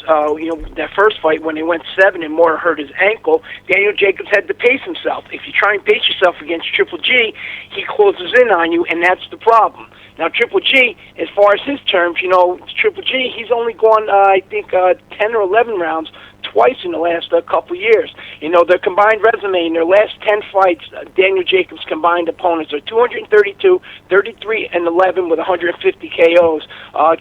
Speaker 5: that first fight when they went 7 and Mora hurt his ankle, Daniel Jacobs had to pace himself. If you try and pace yourself against Triple G, he closes in on you, and that's the problem. Now, Triple G, as far as his terms, Triple G, he's only gone, 10 or 11 rounds twice in the last couple years. Their combined resume in their last 10 fights, Daniel Jacobs' combined opponents are 232, 33, and 11 with 150 KOs.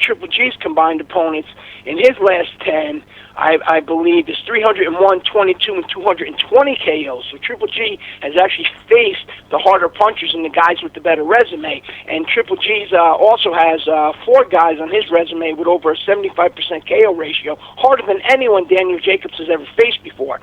Speaker 5: Triple G's combined opponents in his last 10, I believe, is 301, 22, and 220 KOs. So Triple G has actually faced the harder punchers and the guys with the better resume. And Triple G's also has 4 guys on his resume with over a 75% KO ratio, harder than anyone Daniel Jacobs has ever faced before.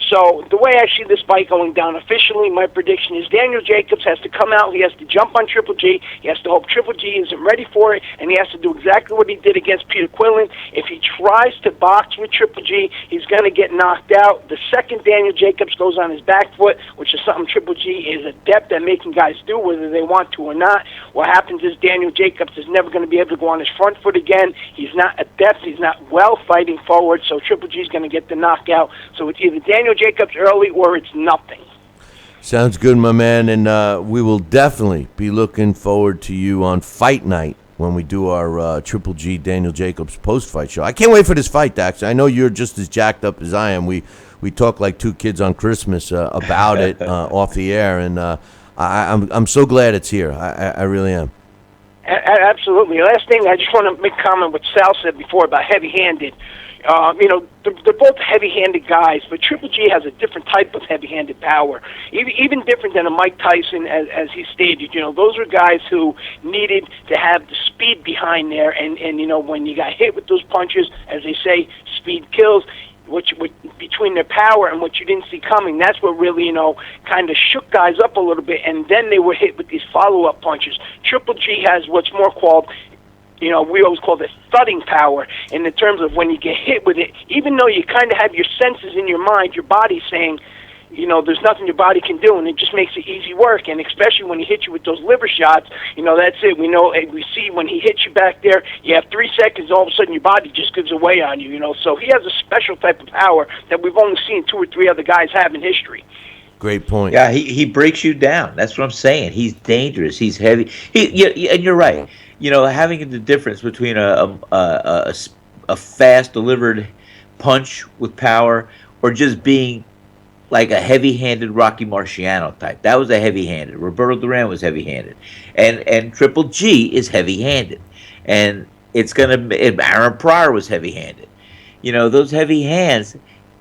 Speaker 5: So the way I see this fight going down officially, my prediction is Daniel Jacobs has to come out, he has to jump on Triple G, he has to hope Triple G isn't ready for it, and he has to do exactly what he did against Peter Quillen. If he tries to box with Triple G, he's going to get knocked out. The second Daniel Jacobs goes on his back foot, which is something Triple G is adept at making guys do, whether they want to or not, what happens is Daniel Jacobs is never going to be able to go on his front foot again. He's not adept, he's not well fighting forward, so Triple G is going to get the knockout. So it's either Daniel Jacobs early or it's nothing.
Speaker 4: Sounds good, my man, and we will definitely be looking forward to you on Fight Night when we do our Triple G Daniel Jacobs post-fight show. I can't wait for this fight, Dax. I know you're just as jacked up as I am. We talk like two kids on Christmas about it off the air, and I'm so glad it's here. I really am.
Speaker 5: Absolutely. Last thing, I just want to make a comment what Sal said before about heavy-handed. They're both heavy-handed guys, but Triple G has a different type of heavy-handed power, even different than a Mike Tyson, as he stated. Those are guys who needed to have the speed behind there, and when you got hit with those punches, as they say, speed kills. Which between their power and what you didn't see coming, that's what really, kind of shook guys up a little bit, and then they were hit with these follow-up punches. Triple G has what's more called, we always call it thudding power, in the terms of when you get hit with it, even though you kind of have your senses in your mind, your body's saying, there's nothing your body can do, and it just makes it easy work. And especially when he hits you with those liver shots, that's it. We see when he hits you back there, you have 3 seconds, all of a sudden your body just gives away on you, So he has a special type of power that we've only seen 2 or 3 other guys have in history.
Speaker 4: Great point.
Speaker 2: Yeah, he breaks you down. That's what I'm saying. He's dangerous. He's heavy. And you're right. Having the difference between a fast delivered punch with power or just being like a heavy-handed Rocky Marciano type. That was a heavy-handed. Roberto Duran was heavy-handed. And Triple G is heavy-handed. And Aaron Pryor was heavy-handed. Those heavy hands,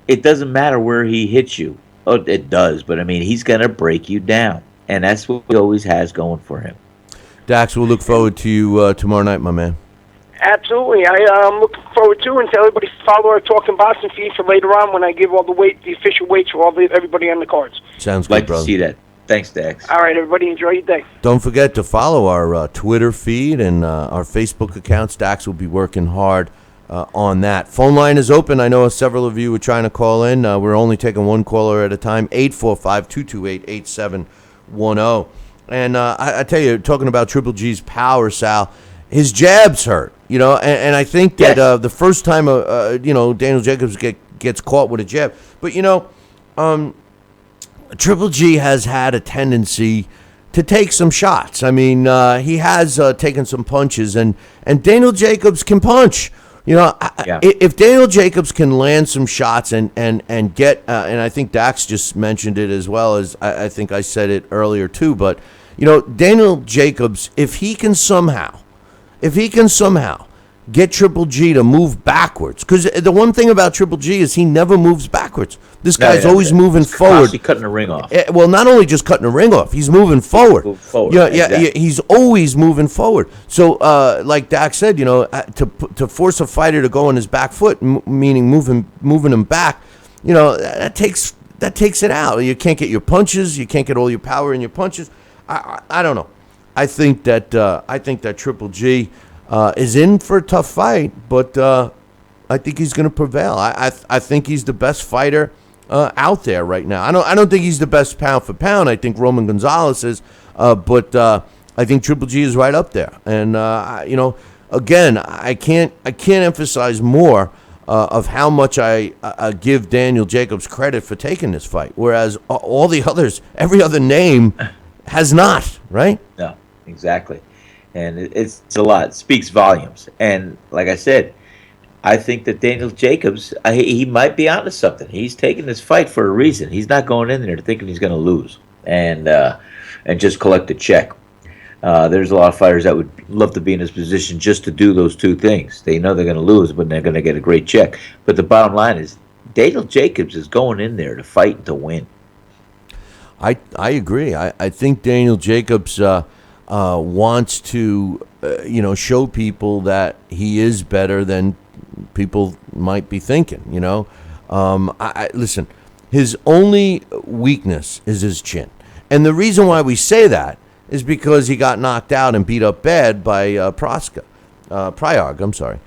Speaker 2: it doesn't matter where he hits you. Oh, it does, but he's going to break you down. And that's what he always has going for him.
Speaker 4: Dax, we'll look forward to you tomorrow night, my man.
Speaker 5: Absolutely. I'm looking forward to it, and tell everybody to follow our Talking Boxing feed for later on when I give all the official weights for everybody on the cards.
Speaker 4: Sounds good,
Speaker 2: like
Speaker 4: brother.
Speaker 2: To see that. Thanks, Dax.
Speaker 5: All right, everybody, enjoy your day.
Speaker 4: Don't forget to follow our Twitter feed and our Facebook accounts. Dax will be working hard on that. Phone line is open. I know several of you were trying to call in. We're only taking one caller at a time. 845-228-8710. And I tell you, talking about Triple G's power, Sal, his jabs hurt. And I think that the first time Daniel Jacobs gets caught with a jab, but Triple G has had a tendency to take some shots. I mean, he has taken some punches, and Daniel Jacobs can punch. If Daniel Jacobs can land some shots and get, and I think Dax just mentioned it as well as I think I said it earlier too, but Daniel Jacobs, if he can somehow get Triple G to move backwards, because the one thing about Triple G is he never moves backwards. This guy's always moving forward.
Speaker 2: He's cutting the ring off.
Speaker 4: Well, not only just cutting the ring off, he's moving forward.
Speaker 2: Exactly.
Speaker 4: He's always moving forward. So, like Dax said, to force a fighter to go on his back foot, meaning moving him back, that takes it out. You can't get your punches. You can't get all your power in your punches. I don't know. I think that Triple G is in for a tough fight, but I think he's going to prevail. I think he's the best fighter out there right now. I don't think he's the best pound for pound. I think Roman Gonzalez is, but I think Triple G is right up there. And again, I can't emphasize more of how much I give Daniel Jacobs credit for taking this fight, whereas all the others, every other name, has not. Right?
Speaker 2: No, exactly. And it's a lot. It speaks volumes. And like I said, I think that Daniel Jacobs, he might be onto something. He's taking this fight for a reason. He's not going in there thinking he's going to lose and just collect a check. There's a lot of fighters that would love to be in his position just to do those two things. They know they're going to lose, but they're going to get a great check. But the bottom line is Daniel Jacobs is going in there to fight and to win.
Speaker 4: I agree. I think Daniel Jacobs wants to, show people that he is better than people might be thinking. Listen, his only weakness is his chin, and the reason why we say that is because he got knocked out and beat up bad by Pryarg. I'm sorry.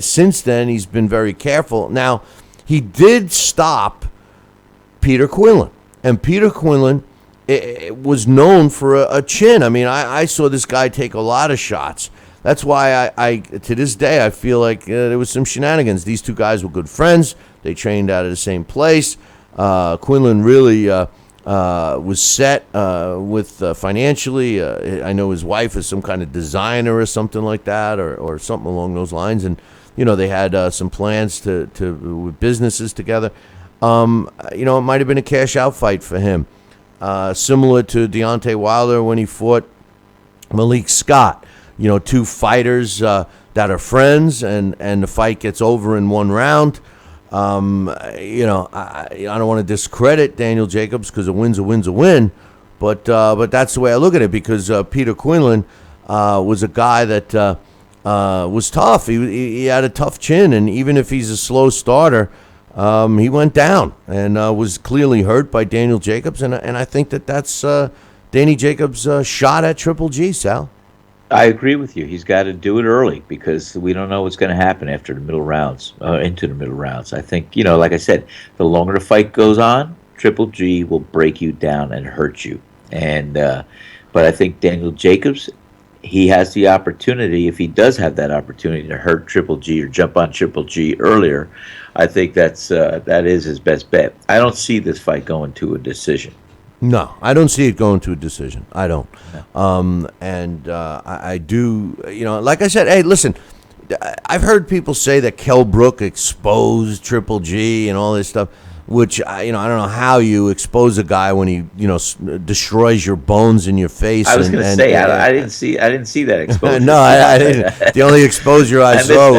Speaker 4: Since then he's been very careful. Now, he did stop Peter Quinlan, and Peter Quinlan was known for a chin. I mean, I saw this guy take a lot of shots. That's why I to this day, I feel like there was some shenanigans. These two guys were good friends. They trained out of the same place. Quinlan really was set with financially. I know his wife is some kind of designer or something like that, or something along those lines. And, they had some plans to with businesses together. It might have been a cash-out fight for him. Similar to Deontay Wilder when he fought Malik Scott. Two fighters that are friends, and the fight gets over in one round. I don't want to discredit Daniel Jacobs because a win's a win, but that's the way I look at it, because Peter Quinlan was a guy that was tough. He had a tough chin, and even if he's a slow starter, he went down and was clearly hurt by Daniel Jacobs, and I think that's Danny Jacobs' shot at Triple G, Sal.
Speaker 2: I agree with you. He's got to do it early because we don't know what's going to happen after the middle rounds, into the middle rounds. I think, like I said, the longer the fight goes on, Triple G will break you down and hurt you. And but I think Daniel Jacobs, he has the opportunity, if he does have that opportunity to hurt Triple G or jump on Triple G earlier, I think that is his best bet. I don't see this fight going to a decision.
Speaker 4: No, I don't see it going to a decision. I don't. I do, like I said, hey, listen, I've heard people say that Kell Brook exposed Triple G and all this stuff, which, I don't know how you expose a guy when he, destroys your bones in your face.
Speaker 2: I was going to say, I didn't see that exposure.
Speaker 4: No, I didn't. The only exposure I saw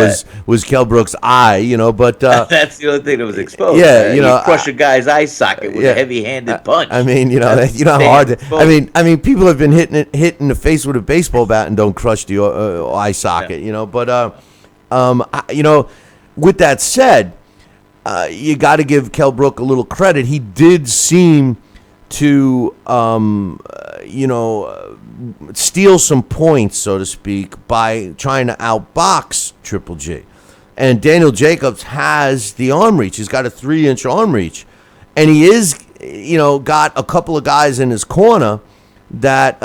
Speaker 4: was Kell Brook's eye, but
Speaker 2: that's the only thing that was exposed.
Speaker 4: Yeah,
Speaker 2: you crush a guy's eye socket with a heavy-handed punch.
Speaker 4: I mean, how hard. I mean, people have been hit in the face with a baseball bat and don't crush the eye socket. But with that said, you got to give Kell Brook a little credit. He did seem to, steal some points, so to speak, by trying to outbox Triple G. And Daniel Jacobs has the arm reach. He's got a 3-inch arm reach. And he is, got a couple of guys in his corner that,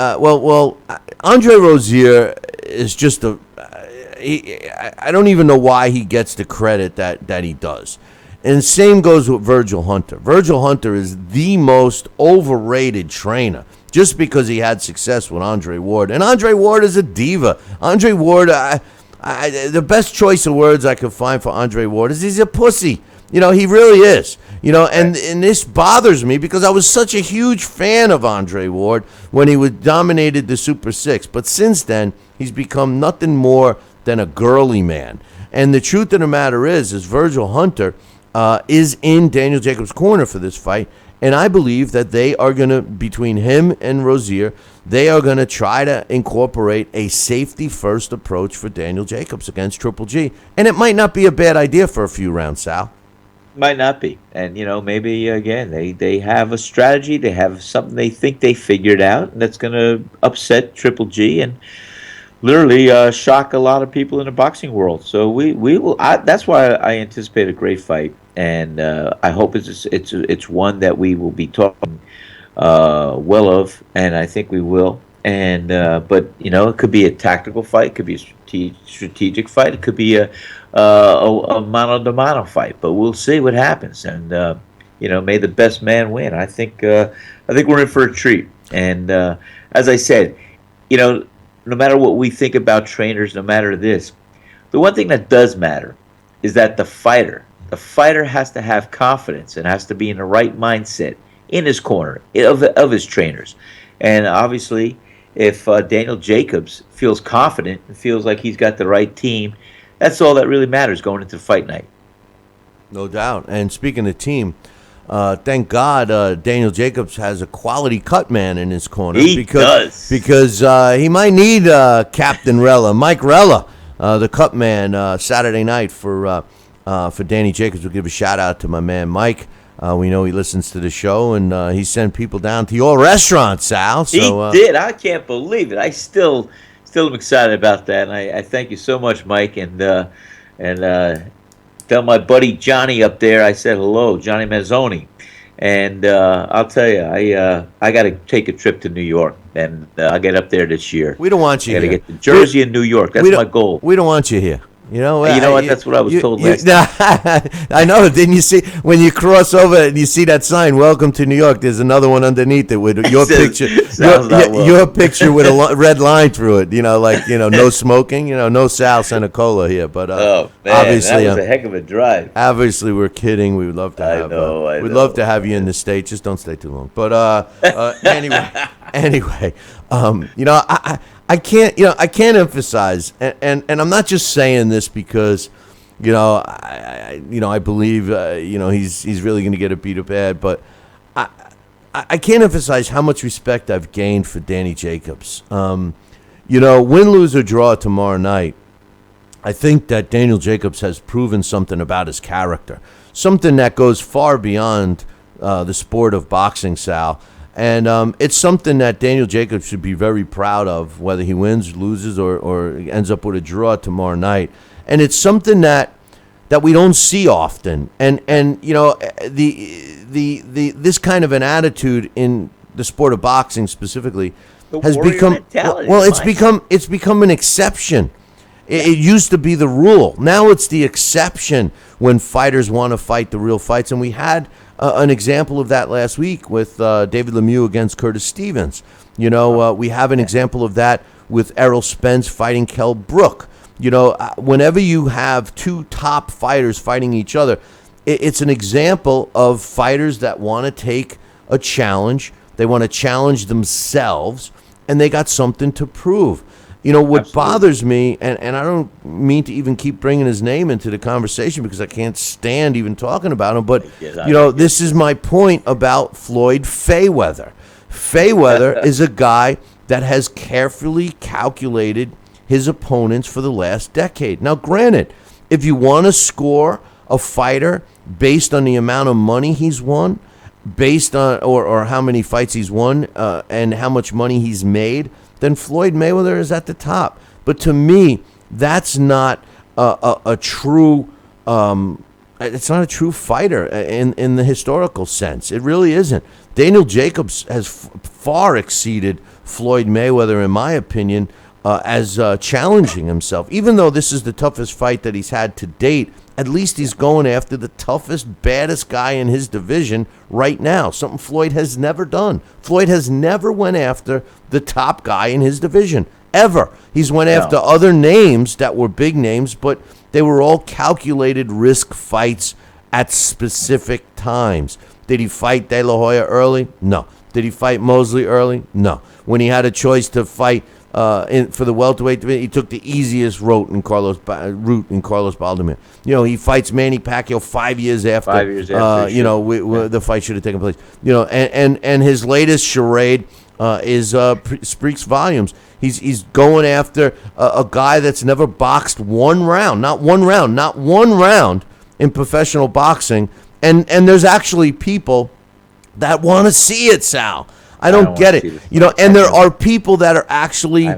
Speaker 4: Andre Rozier is just I don't even know why he gets the credit that he does. And the same goes with Virgil Hunter. Virgil Hunter is the most overrated trainer just because he had success with Andre Ward. And Andre Ward is a diva. Andre Ward, the best choice of words I could find for Andre Ward is he's a pussy. He really is. And this bothers me because I was such a huge fan of Andre Ward when he dominated the Super Six. But since then, he's become nothing more than a girly man. And the truth of the matter is Virgil Hunter is in Daniel Jacobs' corner for this fight. And I believe that they are going to, between him and Rozier, they are going to try to incorporate a safety-first approach for Daniel Jacobs against Triple G. And it might not be a bad idea for a few rounds, Sal.
Speaker 2: Might not be. And, maybe, again, they have a strategy. They have something they think they figured out, and that's going to upset Triple G and literally shock a lot of people in the boxing world. So we will. That's why I anticipate a great fight, and I hope it's one that we will be talking well of, and I think we will. And but it could be a tactical fight, it could be a strategic fight, it could be a mano to mano fight. But we'll see what happens, and may the best man win. I think we're in for a treat. And as I said, no matter what we think about trainers, no matter this, the one thing that does matter is that the fighter has to have confidence and has to be in the right mindset in his corner of his trainers. And obviously, if Daniel Jacobs feels confident and feels like he's got the right team, that's all that really matters going into fight night.
Speaker 4: No doubt. And speaking of team, thank God Daniel Jacobs has a quality cut man in his corner.
Speaker 2: He does.
Speaker 4: Because he might need Captain Rella, Mike Rella, the cut man, Saturday night for Danny Jacobs. We'll give a shout-out to my man Mike. We know he listens to the show, and he sent people down to your restaurant, Sal. So,
Speaker 2: he did. I can't believe it. I still am excited about that. And I thank you so much, Mike, and tell my buddy Johnny up there I said hello, Johnny Mazzoni. And I'll tell you, I got to take a trip to New York, and I'll get up there this year.
Speaker 4: We don't want you
Speaker 2: here. I got to
Speaker 4: here.
Speaker 2: get to Jersey and New York. That's my goal.
Speaker 4: We don't want you here. You know
Speaker 2: what? That's what I was told last time.
Speaker 4: I know. Didn't you see when you cross over and you see that sign, "Welcome to New York"? There's another one underneath it with your picture, your picture with a red line through it. No smoking. No Sal Senecola here. But obviously,
Speaker 2: that was a heck of a drive.
Speaker 4: Obviously, we're kidding. We would love to have. We'd love to have you in the state. Just don't stay too long. But anyway, I can't emphasize, and I'm not just saying this because, I believe, he's really going to get a beat up bad, but I can't emphasize how much respect I've gained for Danny Jacobs. Win, lose, or draw tomorrow night, I think that Daniel Jacobs has proven something about his character, something that goes far beyond the sport of boxing, Sal. And it's something that Daniel Jacobs should be very proud of, whether he wins, loses, or ends up with a draw tomorrow night. And it's something that we don't see often. And this kind of an attitude in the sport of boxing specifically has become it's become an exception. It used to be the rule. Now it's the exception when fighters want to fight the real fights. And we had an example of that last week with David Lemieux against Curtis Stevens. We have an example of that with Errol Spence fighting Kell Brook. Whenever you have two top fighters fighting each other, it's an example of fighters that want to take a challenge. They want to challenge themselves, and they got something to prove. What Absolutely. Bothers me, and I don't mean to even keep bringing his name into the conversation because I can't stand even talking about him, but, this is my point about Floyd Mayweather. Mayweather is a guy that has carefully calculated his opponents for the last decade. Now, granted, if you want to score a fighter based on the amount of money he's won, based on or how many fights he's won, and how much money he's made, then Floyd Mayweather is at the top. But to me, that's not a true. It's not a true fighter in the historical sense. It really isn't. Daniel Jacobs has far exceeded Floyd Mayweather, in my opinion, as challenging himself. Even though this is the toughest fight that he's had to date, at least he's going after the toughest, baddest guy in his division right now, something Floyd has never done. Floyd has never went after the top guy in his division, ever. He's went after other names that were big names, but they were all calculated risk fights at specific times. Did he fight De La Hoya early? No. Did he fight Mosley early? No. When he had a choice to fight for the welterweight division, he took the easiest route in Carlos Baldomir. He fights Manny Pacquiao 5 years after.
Speaker 2: 5 years after.
Speaker 4: The fight should have taken place. And his latest charade speaks volumes. He's going after a guy that's never boxed one round in professional boxing. And there's actually people that want to see it, Sal. I don't get it. And there are people that are actually,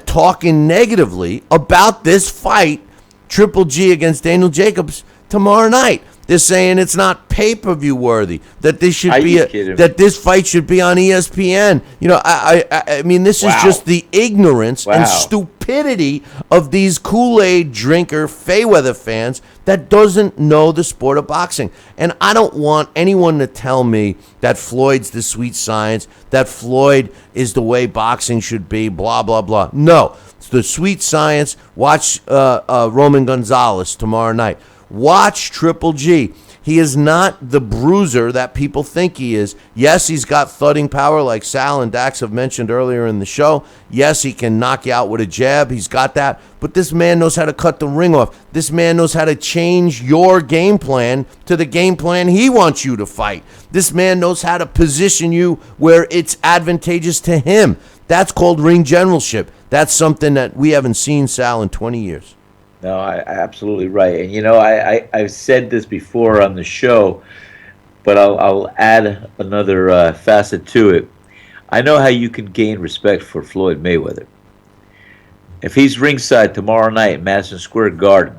Speaker 4: talking negatively about this fight, Triple G against Daniel Jacobs tomorrow night. They're saying it's not pay-per-view worthy. That this should that this fight should be on ESPN. I mean, this is just the ignorance and stupidity of these Kool-Aid drinker Fayweather fans that doesn't know the sport of boxing. And I don't want anyone to tell me that Floyd's the sweet science, that Floyd is the way boxing should be. Blah blah blah. No, it's the sweet science. Watch Roman Gonzalez tomorrow night. Watch Triple G. He is not the bruiser that people think he is. Yes, he's got thudding power like Sal and Dax have mentioned earlier in the show. Yes, he can knock you out with a jab. He's got that. But this man knows how to cut the ring off. This man knows how to change your game plan to the game plan he wants you to fight. This man knows how to position you where it's advantageous to him. That's called ring generalship. That's something that we haven't seen, Sal, in 20 years.
Speaker 2: No, absolutely right. And, I've said this before on the show, but I'll add another facet to it. I know how you can gain respect for Floyd Mayweather. If he's ringside tomorrow night at Madison Square Garden,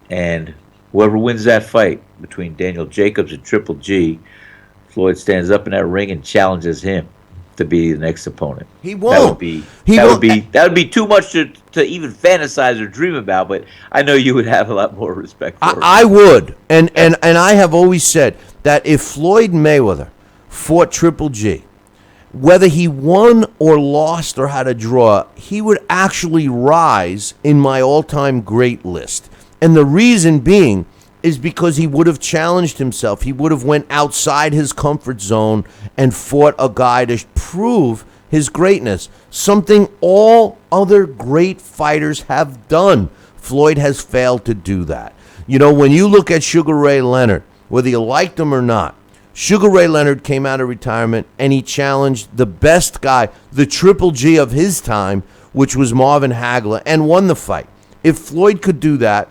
Speaker 2: and whoever wins that fight between Daniel Jacobs and Triple G, Floyd stands up in that ring and challenges him to be the next opponent.
Speaker 4: He won't.
Speaker 2: That would be too much to even fantasize or dream about. But I know you would have a lot more respect for him.
Speaker 4: I would, and I have always said that if Floyd Mayweather fought Triple G, whether he won or lost or had a draw, he would actually rise in my all-time great list. And the reason being is because he would have challenged himself. He would have went outside his comfort zone and fought a guy to prove his greatness, something all other great fighters have done. Floyd has failed to do that. When you look at Sugar Ray Leonard, whether you liked him or not, Sugar Ray Leonard came out of retirement and he challenged the best guy, the Triple G of his time, which was Marvin Hagler, and won the fight. If Floyd could do that,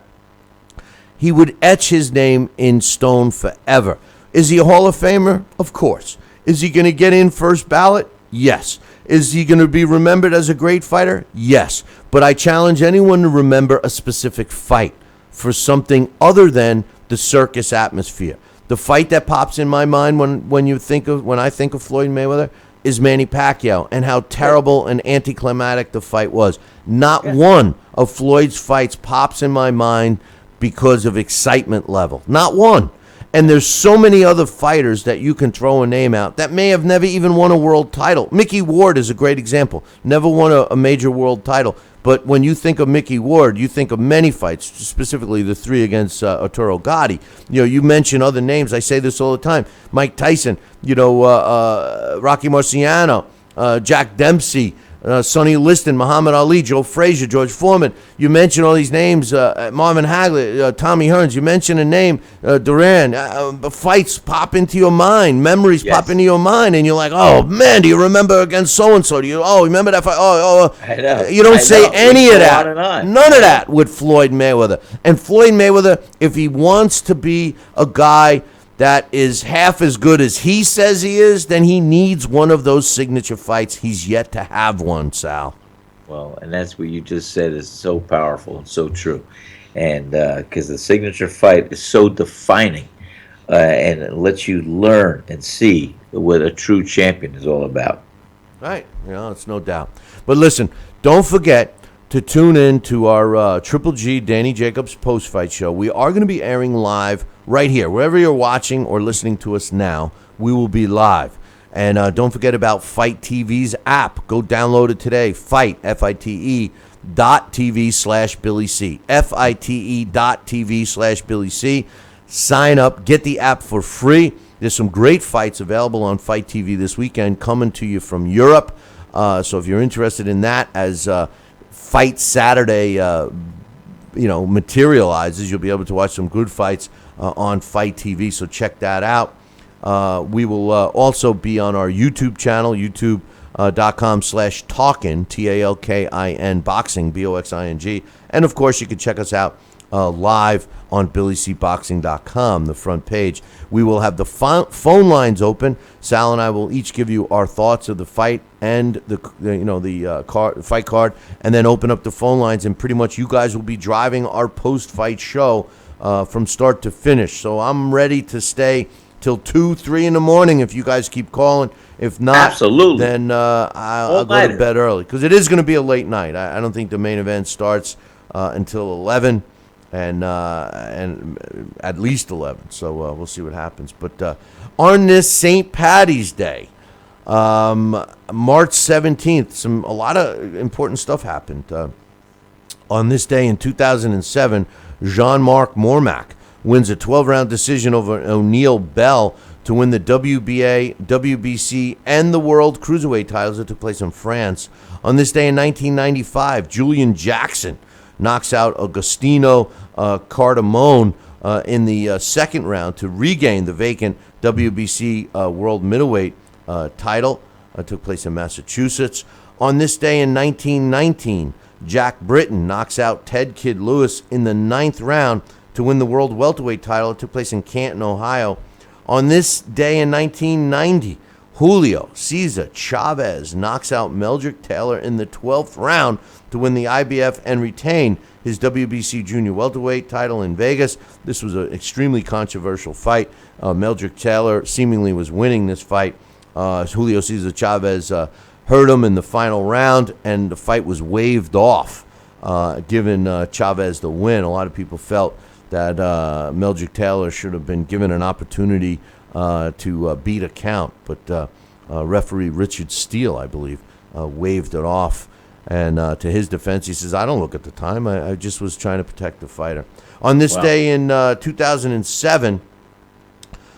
Speaker 4: he would etch his name in stone forever. Is he a Hall of Famer? Of course. Is he going to get in first ballot? Yes. Is he going to be remembered as a great fighter? Yes. But I challenge anyone to remember a specific fight for something other than the circus atmosphere. The fight that pops in my mind when I think of Floyd Mayweather is Manny Pacquiao and how terrible and anticlimactic the fight was. Not one of Floyd's fights pops in my mind because of excitement level. Not one. And there's so many other fighters that you can throw a name out that may have never even won a world title. Mickey Ward is a great example. Never won a major world title. But when you think of Mickey Ward, you think of many fights, specifically the 3 against Arturo Gatti. You mention other names. I say this all the time. Mike Tyson, Rocky Marciano, Jack Dempsey, Sonny Liston, Muhammad Ali, Joe Frazier, George Foreman. You mention all these names, Marvin Hagler, Tommy Hearns. You mention a name, Duran. Fights pop into your mind, memories pop into your mind, and you're like, oh man, do you remember against so and so? Do you remember that fight?
Speaker 2: I know.
Speaker 4: You don't say any of that.
Speaker 2: On and on.
Speaker 4: None of that with Floyd Mayweather. And Floyd Mayweather, if he wants to be a guy that is half as good as he says he is, then he needs one of those signature fights. He's yet to have one, Sal.
Speaker 2: Well, and that's what you just said is so powerful and so true. And because the signature fight is so defining and it lets you learn and see what a true champion is all about.
Speaker 4: Right. It's no doubt. But listen, don't forget to tune in to our Triple G Danny Jacobs post-fight show. We are going to be airing live right here. Wherever you're watching or listening to us now, we will be live. And don't forget about Fight TV's app. Go download it today. Fight, F-I-T-E, .tv/Billy C. FITE.tv/Billy C. Sign up. Get the app for free. There's some great fights available on Fight TV this weekend coming to you from Europe. So if you're interested in that as Fight Saturday, materializes, you'll be able to watch some good fights on Fight TV. So check that out. We will also be on our YouTube channel, youtube.com/talkin, TALKIN boxing, BOXING. And of course, you can check us out live on BillyCBoxing.com, the front page. We will have the phone lines open. Sal and I will each give you our thoughts of the fight and the fight card, and then open up the phone lines. And pretty much you guys will be driving our post-fight show from start to finish. So I'm ready to stay till 2, 3 in the morning if you guys keep calling. If not,
Speaker 2: absolutely,
Speaker 4: then I'll go to bed early because it is going to be a late night. I don't think the main event starts until 11. And at least 11. So we'll see what happens. But on this St. Patty's Day, March 17th, a lot of important stuff happened. On this day in 2007, Jean-Marc Mormac wins a 12-round decision over O'Neal Bell to win the WBA, WBC, and the World Cruiserweight titles that took place in France. On this day in 1995, Julian Jackson knocks out Agostino Cardamone in the second round to regain the vacant WBC World Middleweight title. Took place in Massachusetts. On this day in 1919, Jack Britton knocks out Ted Kid Lewis in the 9th round to win the World Welterweight title. It took place in Canton, Ohio. On this day in 1990, Julio Cesar Chavez knocks out Meldrick Taylor in the 12th round to win the IBF and retain his WBC Junior Welterweight title in Vegas. This was an extremely controversial fight. Meldrick Taylor seemingly was winning this fight. Julio Cesar Chavez hurt him in the final round, and the fight was waved off, giving Chavez the win. A lot of people felt that Meldrick Taylor should have been given an opportunity to beat a count, but referee Richard Steele, I believe, waved it off. And to his defense, he says, I don't look at the time. I just was trying to protect the fighter. On this day in 2007,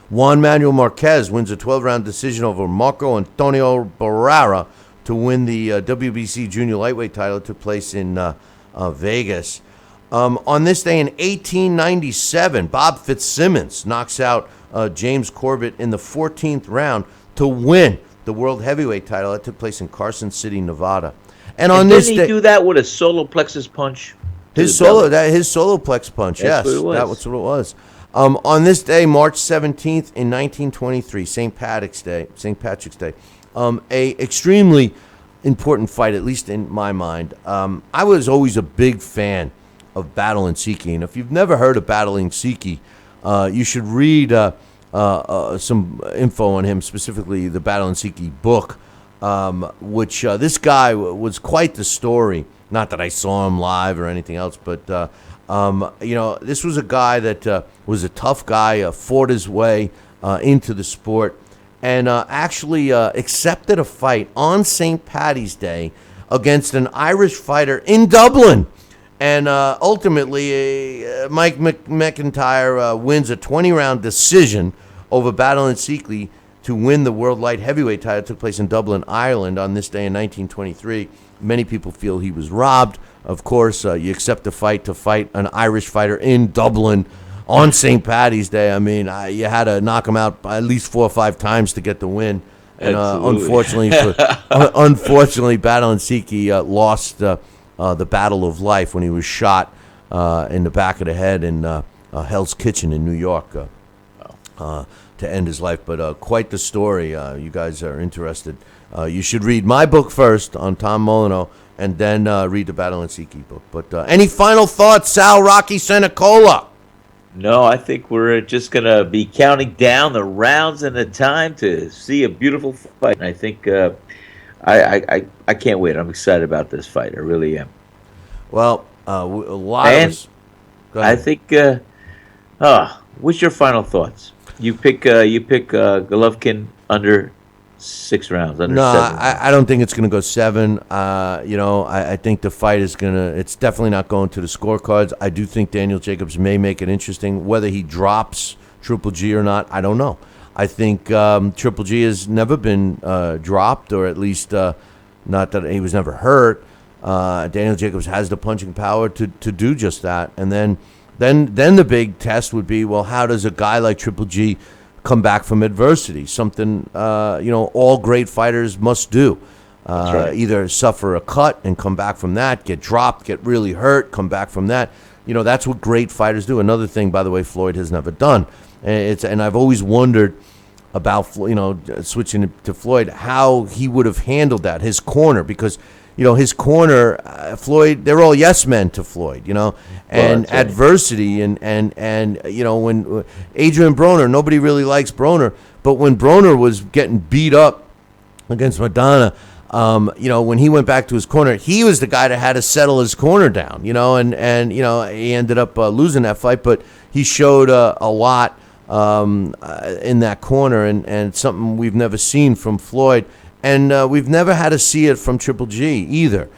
Speaker 4: Juan Manuel Marquez wins a 12-round decision over Marco Antonio Barrera to win the WBC Junior Lightweight title. It took place in Vegas. On this day in 1897, Bob Fitzsimmons knocks out James Corbett in the 14th round to win the World Heavyweight title. That took place in Carson City, Nevada. And on this day,
Speaker 2: didn't he do that with a solar plexus punch?
Speaker 4: His soloplex punch,
Speaker 2: That's
Speaker 4: yes,
Speaker 2: what it was.
Speaker 4: that was what it was. On this day, March 17th in 1923, St. Patrick's Day, a extremely important fight, at least in my mind. I was always a big fan of Battle and Siki, and if you've never heard of Battle and Siki, you should read some info on him, specifically the Battle and Siki book. Which this guy was quite the story. Not that I saw him live or anything else, but this was a guy that was a tough guy, fought his way into the sport, and actually accepted a fight on St. Paddy's Day against an Irish fighter in Dublin. And ultimately, Mike McIntyre wins a 20-round decision over Battle and Siki to win the World Light Heavyweight title. It took place in Dublin, Ireland on this day in 1923. Many people feel he was robbed. Of course, you accept the fight to fight an Irish fighter in Dublin on St. Paddy's Day. I mean, you had to knock him out at least 4 or 5 times to get the win. And unfortunately, Badalenski lost the battle of life when he was shot in the back of the head in Hell's Kitchen in New York to end his life. But quite the story. You guys are interested. You should read my book first on Tom Molyneux, and then read the Badalenski book. But any final thoughts, Sal Rocky Senecola?
Speaker 2: No, I think we're just going to be counting down the rounds and the time to see a beautiful fight. And I think I can't wait. I'm excited about this fight. I really am.
Speaker 4: Well, a lot of us. Go ahead.
Speaker 2: I think. What's your final thoughts? You pick Golovkin under 6 rounds. Under 7.
Speaker 4: I don't think it's going to go 7. I think the fight is going to. It's definitely not going to the scorecards. I do think Daniel Jacobs may make it interesting. Whether he drops Triple G or not, I don't know. I think Triple G has never been dropped, or at least not that he was never hurt. Daniel Jacobs has the punching power to do just that. And then the big test would be, well, how does a guy like Triple G come back from adversity? Something all great fighters must do. Right. Either suffer a cut and come back from that, get dropped, get really hurt, come back from that. That's what great fighters do. Another thing, by the way, Floyd has never done. And I've always wondered about switching to Floyd, how he would have handled that, his corner, because his corner, Floyd, they're all yes men to Floyd, and adversity and when Adrian Broner, nobody really likes Broner, but when Broner was getting beat up against Madonna, when he went back to his corner, he was the guy that had to settle his corner down, and he ended up losing that fight, but he showed a lot in that corner, and it's something we've never seen from Floyd. And we've never had to see it from Triple G either.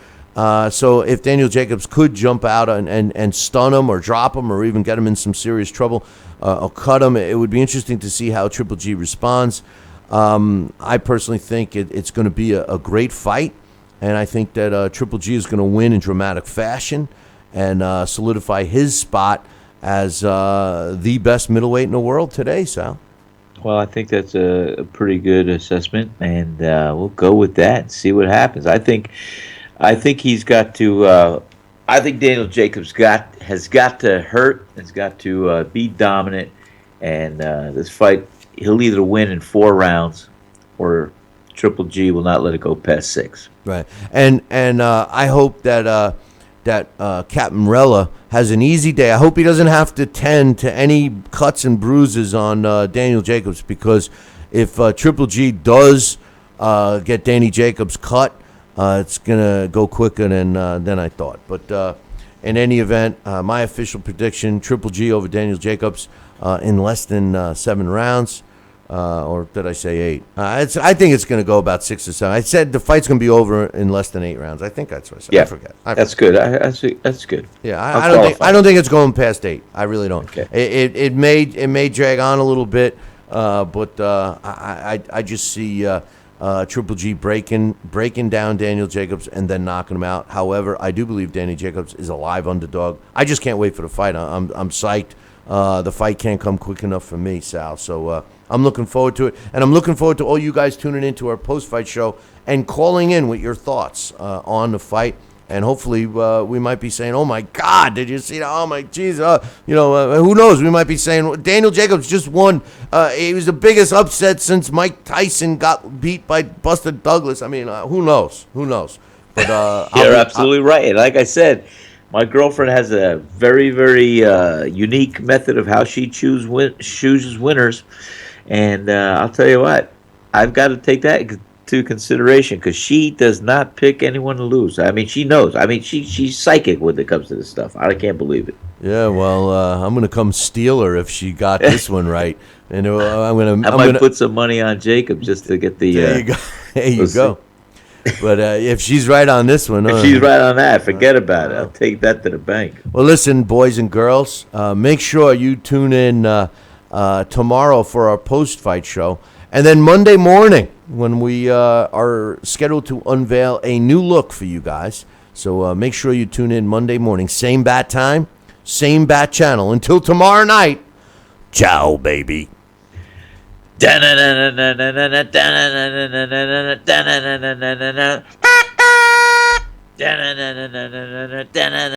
Speaker 4: So if Daniel Jacobs could jump out and stun him or drop him or even get him in some serious trouble or cut him, it would be interesting to see how Triple G responds. I personally think it's going to be a great fight. And I think that Triple G is going to win in dramatic fashion and solidify his spot as the best middleweight in the world today, Sal.
Speaker 2: Well, I think that's a pretty good assessment, and we'll go with that and see what happens. I think he's got to. I think Daniel Jacobs has got to hurt, has got to be dominant, and this fight he'll either win in 4 rounds, or Triple G will not let it go past 6.
Speaker 4: Right, and I hope that Captain Rella has an easy day. I hope he doesn't have to tend to any cuts and bruises on Daniel Jacobs, because if Triple G does get Danny Jacobs cut, it's going to go quicker than I thought. But in any event, my official prediction, Triple G over Daniel Jacobs in less than 7 rounds. Or did I say 8? I think it's going to go about 6 or 7. I said the fight's going to be over in less than 8 rounds. I think that's what I said.
Speaker 2: Yeah,
Speaker 4: I forget.
Speaker 2: That's good. That's good.
Speaker 4: Yeah, I don't think it's going past 8. I really don't.
Speaker 2: Okay.
Speaker 4: It may drag on a little bit, but I just see Triple G breaking down Daniel Jacobs and then knocking him out. However, I do believe Danny Jacobs is a live underdog. I just can't wait for the fight. I'm psyched. The fight can't come quick enough for me, Sal. So I'm looking forward to it. And I'm looking forward to all you guys tuning into our post-fight show and calling in with your thoughts on the fight. And hopefully we might be saying, oh, my God, did you see that? Oh, my jeez. Who knows? We might be saying Daniel Jacobs just won. He was the biggest upset since Mike Tyson got beat by Buster Douglas. I mean, who knows? Who knows? But
Speaker 2: you're absolutely right. And like I said, my girlfriend has a very, very unique method of how she chooses winners. And I'll tell you what, I've got to take that into consideration, because she does not pick anyone to lose. I mean, she knows. I mean, she's psychic when it comes to this stuff. I can't believe it.
Speaker 4: Yeah, well, I'm going to come steal her if she got this one right. And
Speaker 2: I might put some money on Jacob just to get the.
Speaker 4: There you go. There you go. But if she's right on this one,
Speaker 2: if she's right on that, forget about it. I'll take that to the bank.
Speaker 4: Well, listen, boys and girls, make sure you tune in tomorrow for our post-fight show. And then Monday morning, when we are scheduled to unveil a new look for you guys. So make sure you tune in Monday morning. Same bat time, same bat channel. Until tomorrow night, ciao, baby.